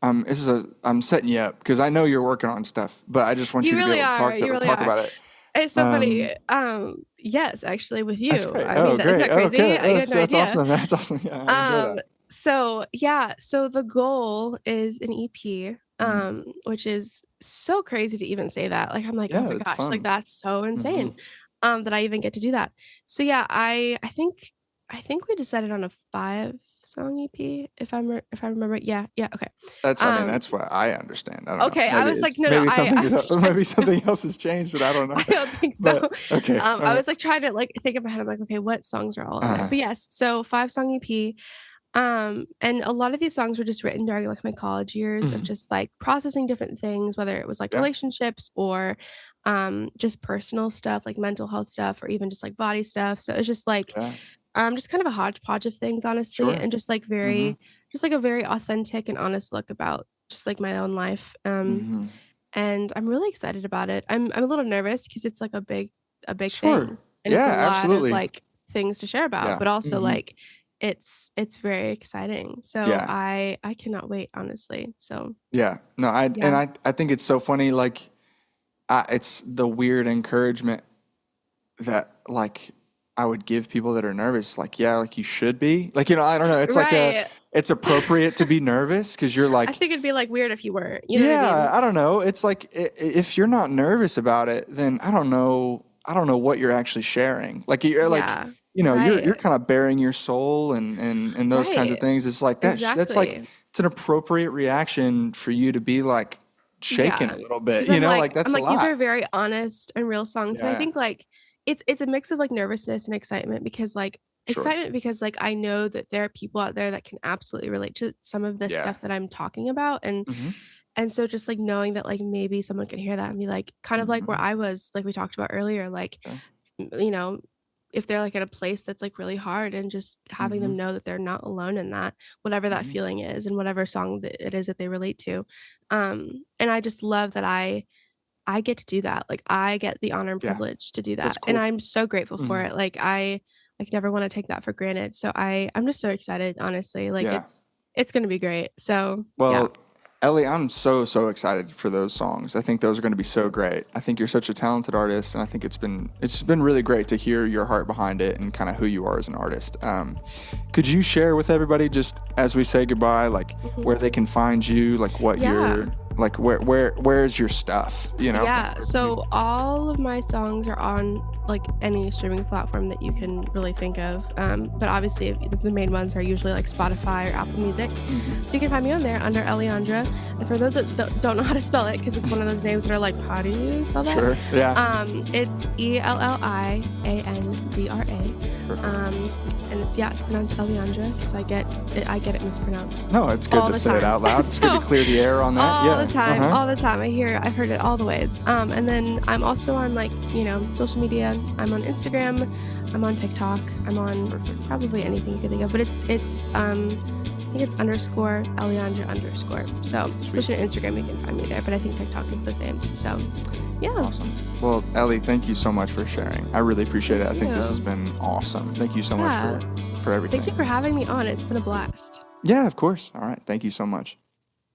I'm setting you up because I know you're working on stuff, but I just want you to be able to talk about it. It's so funny. Yes, actually with you. That's great. I mean, great. isn't that crazy? Okay. That's awesome. That's awesome. Yeah, I enjoy that. So the goal is an EP, which is so crazy to even say that. Like I'm like, oh my gosh, fun. Like that's so insane. That I even get to do that. So yeah, I think we decided on a 5-song EP if I remember. Yeah, okay. That's that's what I understand. I don't know. Okay, I was like, no, maybe something else has changed that I don't know. I don't think so. But, okay. I was like trying to like think of my head. I'm like, okay, what songs are all in there? But yes, so 5-song EP. And a lot of these songs were just written during like my college years of Mhm. just like processing different things, whether it was like Yeah. relationships or just personal stuff, like mental health stuff, or even just like body stuff. So it's just like Yeah. just kind of a hodgepodge of things, honestly, Sure. and just like Mhm. just like a very authentic and honest look about just like my own life. Mhm. And I'm really excited about it. I'm a little nervous because it's like a big Sure. thing, and it's a Yeah, lot of absolutely. like things to share about, Yeah. but also Mhm. like it's very exciting. So Yeah. I cannot wait, honestly. So Yeah. No, yeah. I think it's so funny, like, it's the weird encouragement that, like, I would give people that are nervous, like, yeah, like, you should be. Like, I don't know, it's like Right. it's appropriate to be nervous because 'cause you're I like, think it'd be like weird if you weren't. You know what I yeah, mean? I don't know. It's like if you're not nervous about it, then I don't know what you're actually sharing. Like you're like, Yeah. you're Right. kind of bearing your soul and those kinds of Right. things. It's like that's like Exactly. it's an appropriate reaction for you to be like shaken Yeah, a little bit, because 'cause like I'm that's a like, these lot. are very honest and real songs, and I Yeah, think, like, it's a mix of, like, nervousness and excitement because, like sure. I know that there are people out there that can absolutely relate to some of this Yeah. stuff that I'm talking about, Hmm. and so just, like, knowing that, like, maybe someone can hear that and be like kind of like where Hmm. I was, like we talked about earlier, like, Yeah. you know, if they're, like, in a place that's, like, really hard and just having them Hmm. know that they're not alone in that, whatever that Hmm. feeling is and whatever song that it is that they relate to. And I just love that I get to do that, like, I get the honor and Yeah, privilege to do that's that, and cool. I'm so grateful for Hmm. it, like, I, like, never wanna take that for granted, so I'm just so excited, honestly, like, Yeah. it's gonna be great, so, yeah. Well, Ellie, I'm so excited for those songs. I think those are going to be so great. I think you're such a talented artist, and I think it's been really great to hear your heart behind it and kind of who you are as an artist. Could you share with everybody just as we say goodbye, like Mhm. where they can find you, like what Yeah. you're like, where's your stuff? Yeah, Where can so all of my songs are on, like, any streaming platform that you can really think of, but obviously, the main ones are usually, like, Spotify or Apple Music, Mhm. so you can find me on there under Elliandra, and for those that don't know how to spell it, because it's one of those names that are like, "How do you spell that?" Sure. Yeah. It's Elliandra, Perfect. and it's pronounced Elliandra because I get it mispronounced No, it's good all to the say it time. out loud. It's good to So clear the air on that. all Yeah. the time, Uh-huh. all the time. I've heard it all the ways. And then I'm also on like, social media. I'm on Instagram, I'm on TikTok, I'm on Perfect. probably anything you can think of, but it's I think it's underscore Eliandra underscore. So Sweet. especially on Instagram, you can find me there, but I think TikTok is the same. So yeah. Awesome. Well, Ellie, thank you so much for sharing. I really appreciate it. I Thank think this has you. been awesome. Thank you so much Yeah. for Thank you everything. for having me on. It's been a blast. Yeah, of course. All right. Thank you so much.